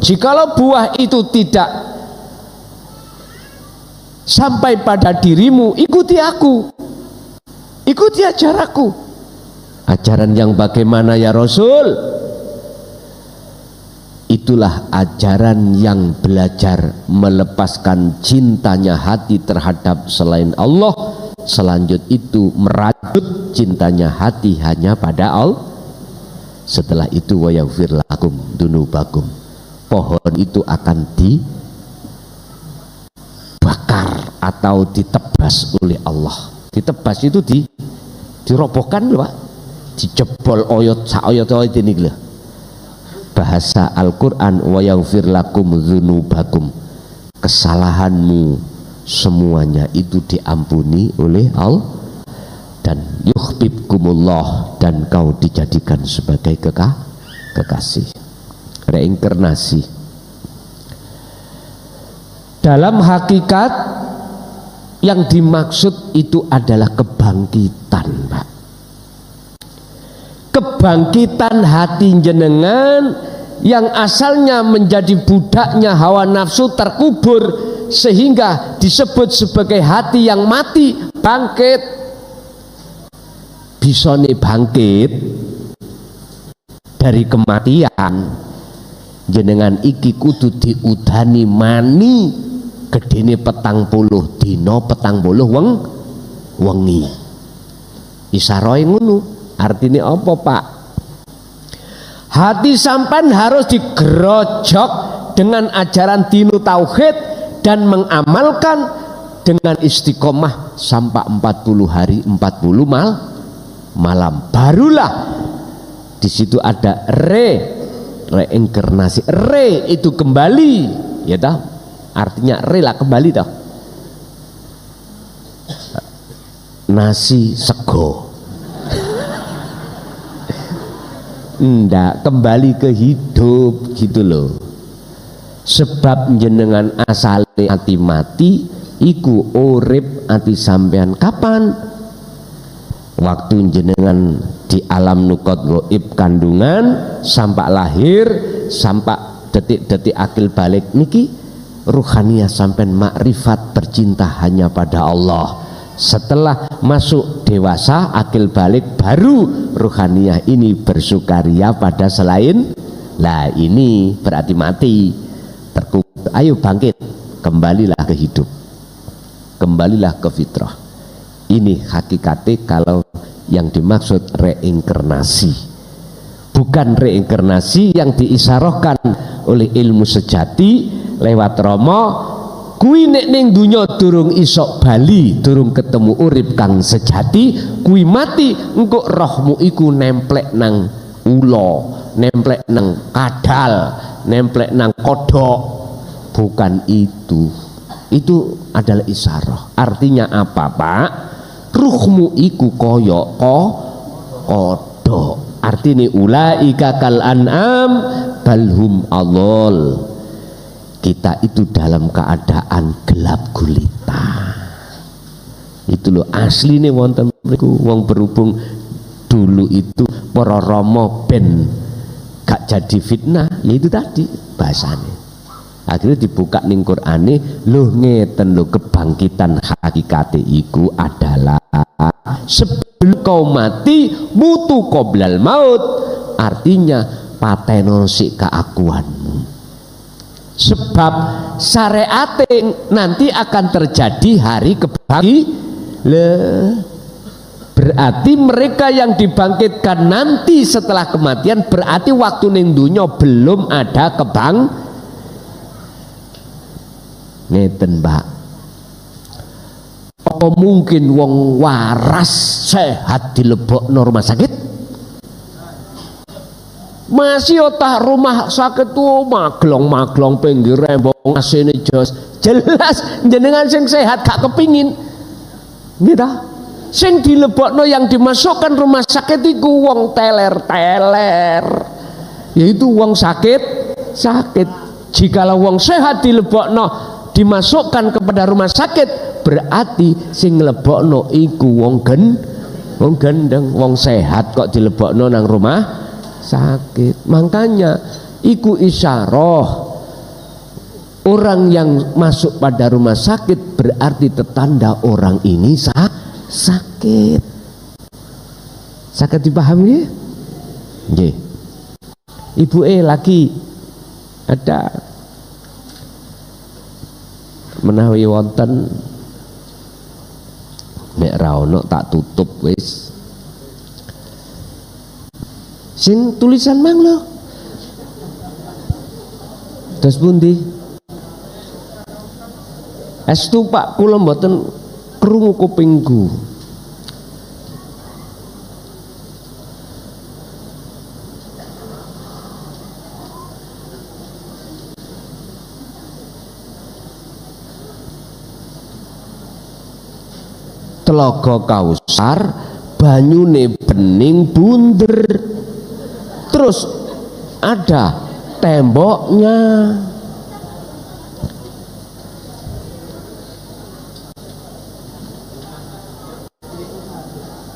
jikalau buah itu tidak sampai pada dirimu, ikuti aku, ikuti ajaranku. Ajaran yang bagaimana ya Rasul? Itulah ajaran yang belajar melepaskan cintanya hati terhadap selain Allah, selanjut itu merajut cintanya hati hanya pada Allah. Setelah itu wa yaghfir lakum dzunubakum, pohon itu akan dibakar atau ditebas oleh Allah. Ditebas itu dirobohkan loh Pak, dijebol oyot sak oyot ini loh. Bahasa Al-Quran, wa yaghfir lakum dzunubakum, kesalahanmu semuanya itu diampuni oleh Allah, dan yuhibbukumullah, dan kau dijadikan sebagai kekasih. Reinkarnasi dalam hakikat yang dimaksud itu adalah kebangkitan, Pak. Kebangkitan hati jenengan yang asalnya menjadi budaknya hawa nafsu terkubur sehingga disebut sebagai hati yang mati, bangkit. Bisa nih bangkit dari kematian, jenengan iki kudu diudani mani gedene 40 dina 40 wengi. Isaroe ngono. Artinya apa Pak? Hati sampan harus digerojok dengan ajaran dinu tauhid dan mengamalkan dengan istiqomah sampai 40 hari 40 malam. Barulah di situ ada reinkarnasi. Re itu kembali, ya toh? Artinya rela kembali toh. Nasi sego. Ndak, kembali ke hidup gitu loh. Sebab jenengan asale ati mati iku urip ati sampean kapan? Waktu jenengan di alam nukot goib kandungan sampai lahir, sampai detik-detik akil balik niki ruhaniyah sampean makrifat bercinta hanya pada Allah. Setelah masuk dewasa akil balik baru ruhaniyah ini bersukaria pada selain. Lah ini berarti mati, terkubur. Ayo bangkit, kembalilah ke hidup, kembalilah ke fitrah. Ini hakikatnya kalau yang dimaksud reinkarnasi, bukan reinkarnasi yang diisyarahkan oleh ilmu sejati lewat Romo. Kui nek ning dunya durung isok bali, durung ketemu urip kang sejati, kui mati engko rohmu iku nemplek nang ula, nemplek nang kadal, nemplek nang kodok. Bukan itu. Itu adalah isyarah. Artinya apa, Pak? Ruhmu iku koyok kodok. Artinya ulaika kal an'am balhum adol. Kita itu dalam keadaan gelap gulita. Itu loh asli nih wonten mriku wong berhubung dulu itu para rama ben gak jadi fitnah, yaitu tadi bahasane. Akhirnya dibuka ning Qur'ane, lho ngeten lho kebangkitan hakikate iku adalah sebelum kau mati mutu qoblal maut, artinya pateno sik keakuanmu. Sebab syariat nanti akan terjadi hari kebangkitan. Berarti mereka yang dibangkitkan nanti setelah kematian, berarti waktu ning dunya belum ada ngeten Mbak. Apa mungkin wong waras sehat dilebokno rumah sakit? Masih otak rumah sakit tuh maglong-maglong pinggir rembong asine jos. Jelas jenengan sing sehat gak kepingin. Gitu. Sing dilebokno yang dimasukkan rumah sakit itu wong teler-teler, yaitu wong sakit. Jikalau wong sehat dilebokno dimasukkan kepada rumah sakit, berarti sing lebokno iku wong gendeng. Wong sehat kok dilebokno nang rumah sakit. Makanya iku isyarah orang yang masuk pada rumah sakit berarti tertanda orang ini sakit. Sakit dipahami? Nggih. Ibu lagi ada menawi wonten nek ra ono tak tutup wis. Sing tulisan mang lho. Terus pundi? Estu Pak kula mboten krungu kupingku. Telaga Kausar banyune bening bunder, terus ada temboknya.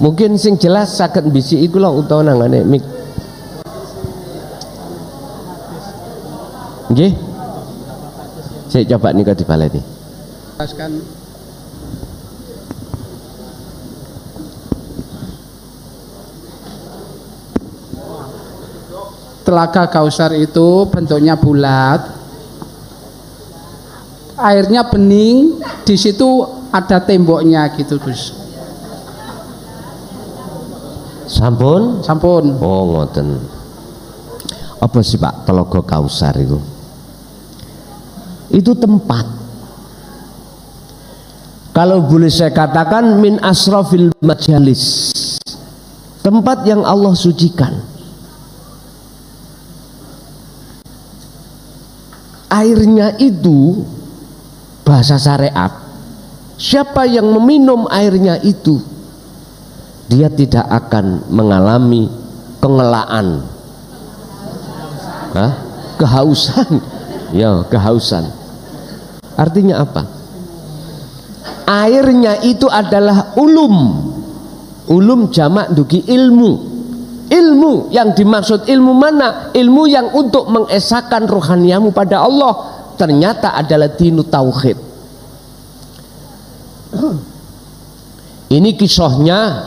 Mungkin sing jelas saged bisi iku lho utawa nangane mik. Nggih. Saya coba nika dibaleni. Jelaskan Telaga Kausar itu bentuknya bulat, airnya bening, di situ ada temboknya gitu Gus. Sampun? Sampun. Oh ngoten. Apa sih Pak Telaga Kausar itu? Itu tempat. Kalau boleh saya katakan min asrafil majalis. Tempat yang Allah sucikan. Airnya itu bahasa syariat. Siapa yang meminum airnya itu, dia tidak akan mengalami kengelaan, kehausan. Ya, kehausan. Artinya apa? Airnya itu adalah ulum jamak dugi ilmu. Ilmu yang dimaksud ilmu mana? Ilmu yang untuk mengesahkan rohaniamu pada Allah, ternyata adalah dinu tauhid. Ini kisahnya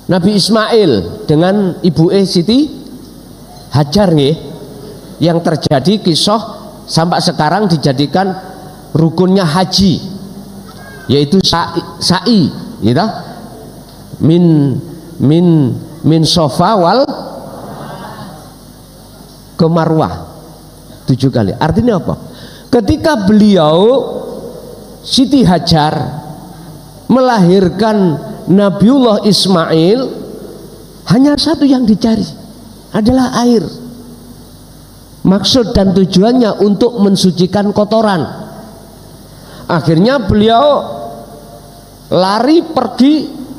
Nabi Ismail dengan ibu Siti Hajar nggih, yang terjadi kisah sampai sekarang dijadikan rukunnya haji, yaitu sa'i gitu. Min sofa wal ke Marwah 7 kali. Artinya apa? Ketika beliau Siti Hajar melahirkan Nabiullah Ismail, hanya satu yang dicari adalah air. Maksud dan tujuannya untuk mensucikan kotoran. Akhirnya beliau lari pergi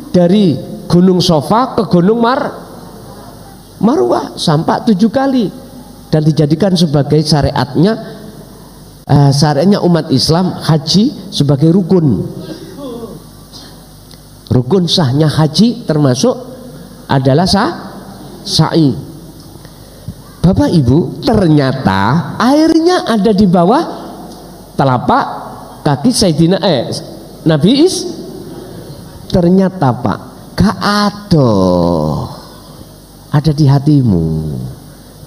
dari Gunung Sofa ke Gunung Marwah sampai 7 kali, dan dijadikan sebagai syariatnya umat Islam haji sebagai rukun sahnya haji, termasuk adalah sa'i. Bapak Ibu, ternyata airnya ada di bawah telapak kaki Sayyidina Nabi ternyata Pak gak ada di hatimu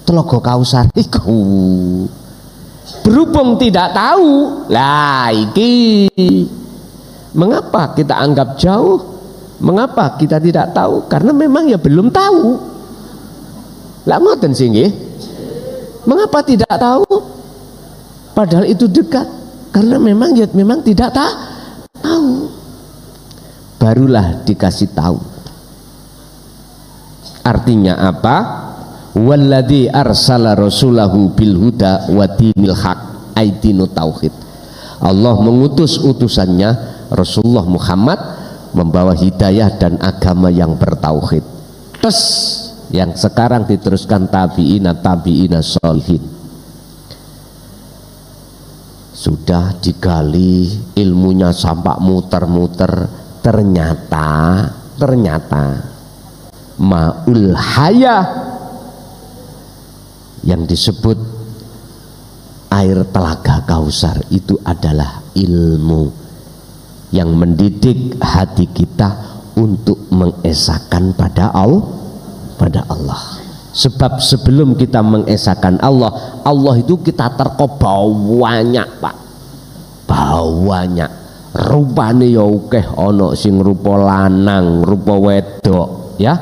Telaga Kausar iku. Berhubung tidak tahu, lah iki mengapa kita anggap jauh, mengapa kita tidak tahu, karena memang ya belum tahu. Lah ngoten sih nggih. Mengapa tidak tahu padahal itu dekat, karena memang ya memang tidak tahu. Barulah dikasih tahu. Artinya apa? Walladzi arsala rasulahu bil huda wa dinil haq, aidinu tauhid. Allah mengutus utusannya Rasulullah Muhammad membawa hidayah dan agama yang bertauhid. Terus yang sekarang diteruskan tabi'ina sholihin. Sudah digali ilmunya sampai muter-muter, ternyata ma'ul hayah yang disebut air telaga Kausar itu adalah ilmu yang mendidik hati kita untuk mengesahkan pada Allah. Sebab sebelum kita mengesahkan Allah itu kita terkobawanya Pak, bawanya rupane ya akeh, ana sing rupa lanang, rupa wedok ya,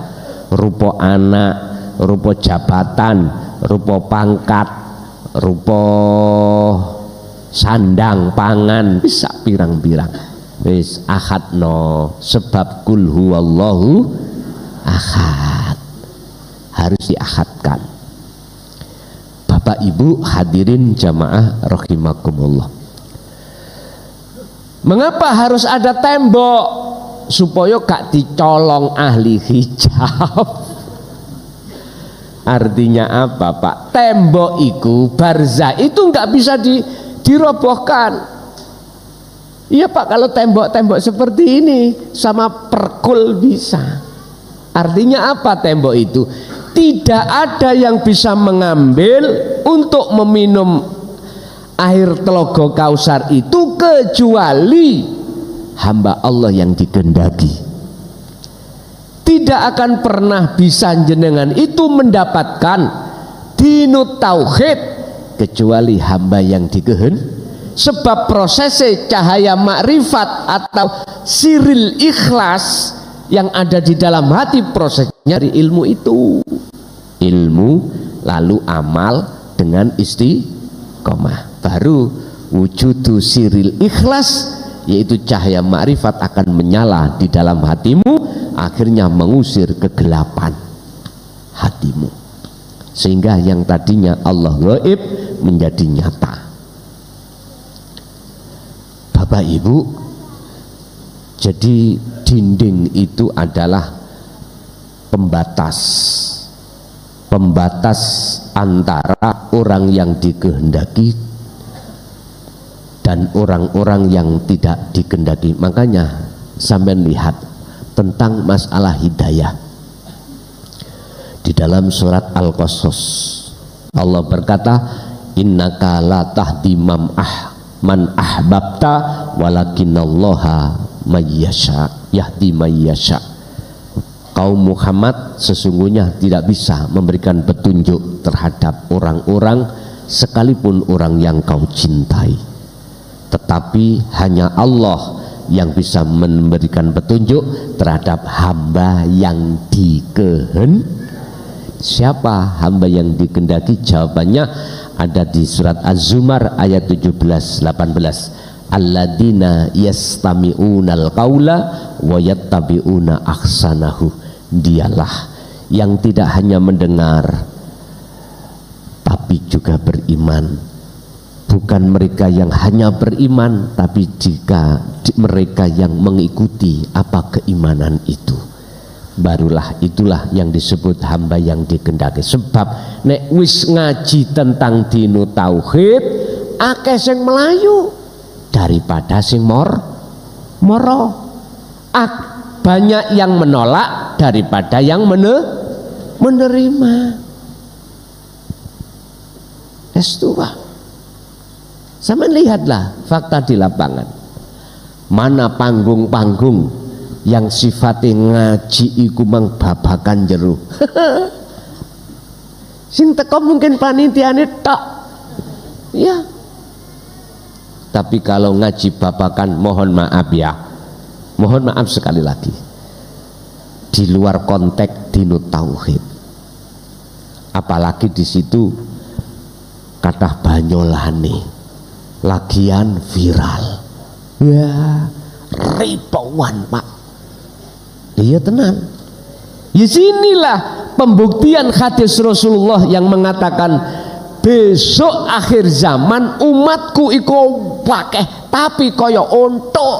rupa anak, rupa jabatan, rupa pangkat, rupa sandang pangan, bisa pirang-pirang. Wis ahadno, sebab kul huwallahu ahad, harus diahadkan. Bapak Ibu hadirin jamaah rahimakumullah. Mengapa harus ada tembok? Supaya gak dicolong ahli hijab. Artinya apa Pak? Tembok itu, barzah itu nggak bisa dirobohkan. Iya Pak, kalau tembok-tembok seperti ini sama perkul bisa. Artinya apa tembok itu? Tidak ada yang bisa mengambil untuk meminum air Telaga Kausar itu kecuali hamba Allah yang dikehendaki. Tidak akan pernah bisa jenengan itu mendapatkan dinut tauhid kecuali hamba yang dikehendaki. Sebab prosesnya cahaya makrifat atau siril ikhlas yang ada di dalam hati, prosesnya dari ilmu itu, ilmu lalu amal dengan istiqomah, baru wujudu siril ikhlas, yaitu cahaya makrifat akan menyala di dalam hatimu, akhirnya mengusir kegelapan hatimu, sehingga yang tadinya Allah gaib menjadi nyata. Bapak Ibu, jadi dinding itu adalah pembatas antara orang yang dikehendaki dan orang-orang yang tidak dikehendaki. Makanya sampai lihat tentang masalah hidayah di dalam surat Al-Qasas, Allah berkata, innaka la tahdi man ahbabta walakinallaha mayyasha yahdi mayyasha. Kaum Muhammad sesungguhnya tidak bisa memberikan petunjuk terhadap orang-orang sekalipun orang yang kau cintai, tetapi hanya Allah yang bisa memberikan petunjuk terhadap hamba yang dikehendaki. Siapa hamba yang dikehendaki? Jawabannya ada di surat Az-Zumar ayat 17-18. Alladzina yastami'unal qaula wa yattabi'una ahsanahu. Dialah yang tidak hanya mendengar tapi juga beriman. Bukan mereka yang hanya beriman, tapi jika mereka yang mengikuti apa keimanan itu, barulah itulah yang disebut hamba yang dikehendaki. Sebab nek wis ngaji tentang dinu tauhid, akeh sing melayu daripada sing moro. banyak yang menolak daripada yang menerima. Pak. Sama lihatlah fakta di lapangan. Mana panggung-panggung yang sifatnya ngaji iku mang babakan jero. Sing teko mungkin panitiane tok. Ya. Tapi kalau ngaji babakan, mohon maaf ya. Mohon maaf sekali lagi. Di luar konteks dinu tauhid. Apalagi di situ kata banyolane lagian viral. Ya, ribuan Pak. Iya tenang. Di sinilah pembuktian hadis Rasulullah yang mengatakan besok akhir zaman umatku iku wakeh tapi kaya ontok.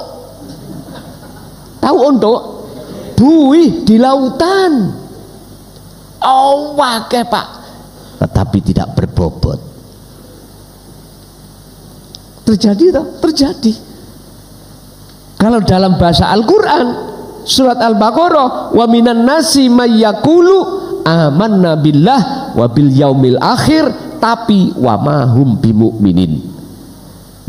Tahu ontok? Buih di lautan. Oh wakeh Pak. Tetapi tidak berbobot. Terjadi toh? Terjadi. Kalau dalam bahasa Al-Quran surat Al-Baqarah, wa minan nasi mayyakulu amanna billah wa bil yaumil akhir tapi wa mahum bimu'minin.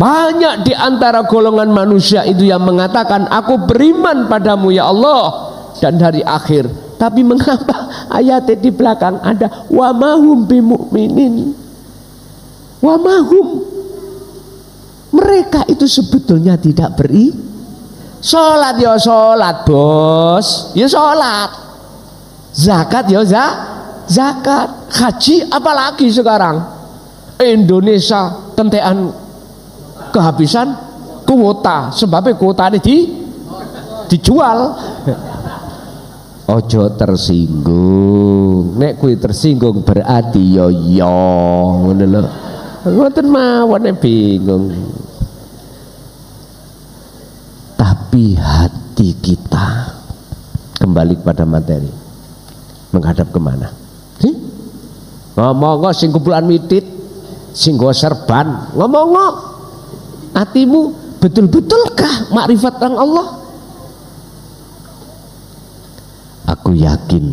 Banyak di antara golongan manusia itu yang mengatakan aku beriman padamu ya Allah dan hari akhir, tapi mengapa ayat di belakang ada wa mahum bimu'minin? Wa mahum, mereka itu sebetulnya tidak sholat ya sholat bos, ya sholat. Zakat ya zakat. Haji apalagi sekarang. Indonesia tentean kehabisan kuota, sebabnya kuota ini dijual. Ojo tersinggung. Nek kuwi tersinggung berarti yo ngono lho. Ngoten mawon bingung. Tapi hati kita kembali kepada materi, menghadap kemana? Ngomong sing kumpulan mitit, sing go serban, ngomong hatimu betul-betulkah makrifat tentang Allah? Aku yakin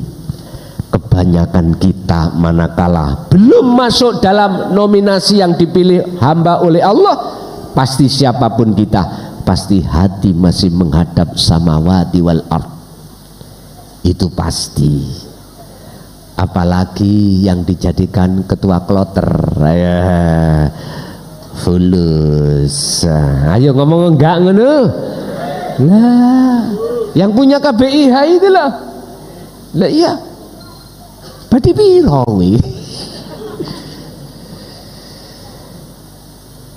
kebanyakan kita manakala belum masuk dalam nominasi yang dipilih hamba oleh Allah, pasti siapapun kita, pasti hati masih menghadap samawati wal ard. Itu pasti. Apalagi yang dijadikan ketua kloter, fulus. Ayo ngomong enggak ngono. Lah, yang punya KBIH itu loh. Lah iya. Berarti piro wi?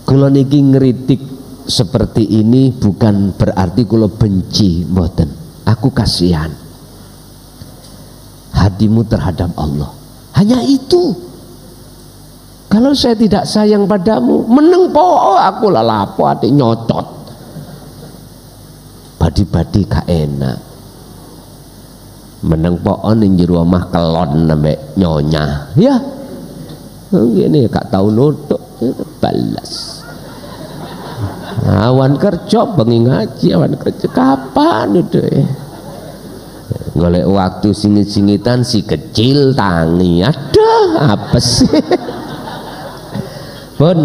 Kula niki ngritik seperti ini bukan berarti kula benci, mboten. Aku kasihan. Hatimu terhadap Allah. Hanya itu. Kalau saya tidak sayang padamu, meneng po aku lalapo ati nyotot. Badi-badi gak enak. Meneng po ning jero omah kelon sampe nyonya. Ya. Ngene gak tau nutuk balas. Awan kerja bengi ngaji, awan kerja kapan itu ya? Golek waktu singit-singitan si kecil tangi. Aduh, apa sih? Pun,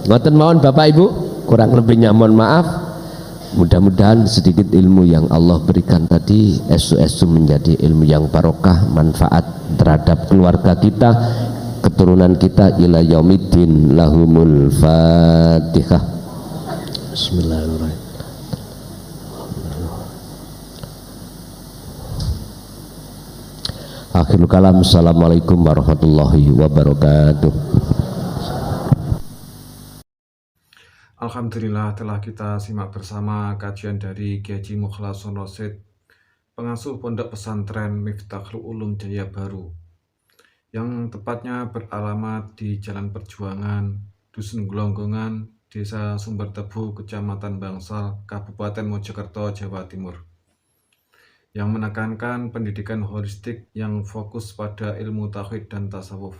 ngoten mawon Bapak Ibu, kurang lebihnya mohon maaf. Mudah-mudahan sedikit ilmu yang Allah berikan tadi esu-esu menjadi ilmu yang barokah, manfaat terhadap keluarga kita, keturunan kita ila yaumiddin. Lahumul Fatihah. Bismillahirrahmanirrahim. Akhirul kalam. Assalamualaikum warahmatullahi wabarakatuh. Alhamdulillah telah kita simak bersama kajian dari Kiai Haji Mukhlason Rosyid, pengasuh Pondok Pesantren Miftahul Ulum Jaya Baru, yang tepatnya beralamat di Jalan Perjuangan, Dusun Glonggongan, Desa Sumbertebu, Kecamatan Bangsal, Kabupaten Mojokerto, Jawa Timur, yang menekankan pendidikan holistik yang fokus pada ilmu tauhid dan tasawuf.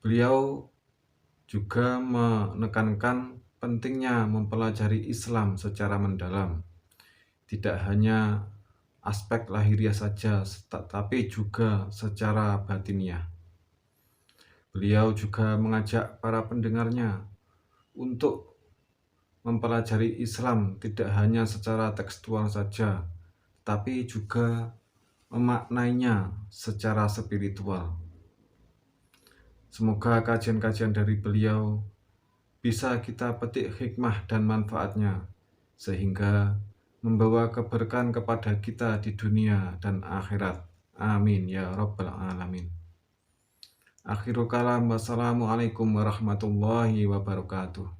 Beliau juga menekankan pentingnya mempelajari Islam secara mendalam, tidak hanya aspek lahiriah saja, tetapi juga secara batiniah. Beliau juga mengajak para pendengarnya untuk mempelajari Islam tidak hanya secara tekstual saja, tapi juga memaknainya secara spiritual. Semoga kajian-kajian dari beliau bisa kita petik hikmah dan manfaatnya, sehingga membawa keberkahan kepada kita di dunia dan akhirat. Amin ya rabbal alamin. Akhirul kalam, wassalamualaikum warahmatullahi wabarakatuh.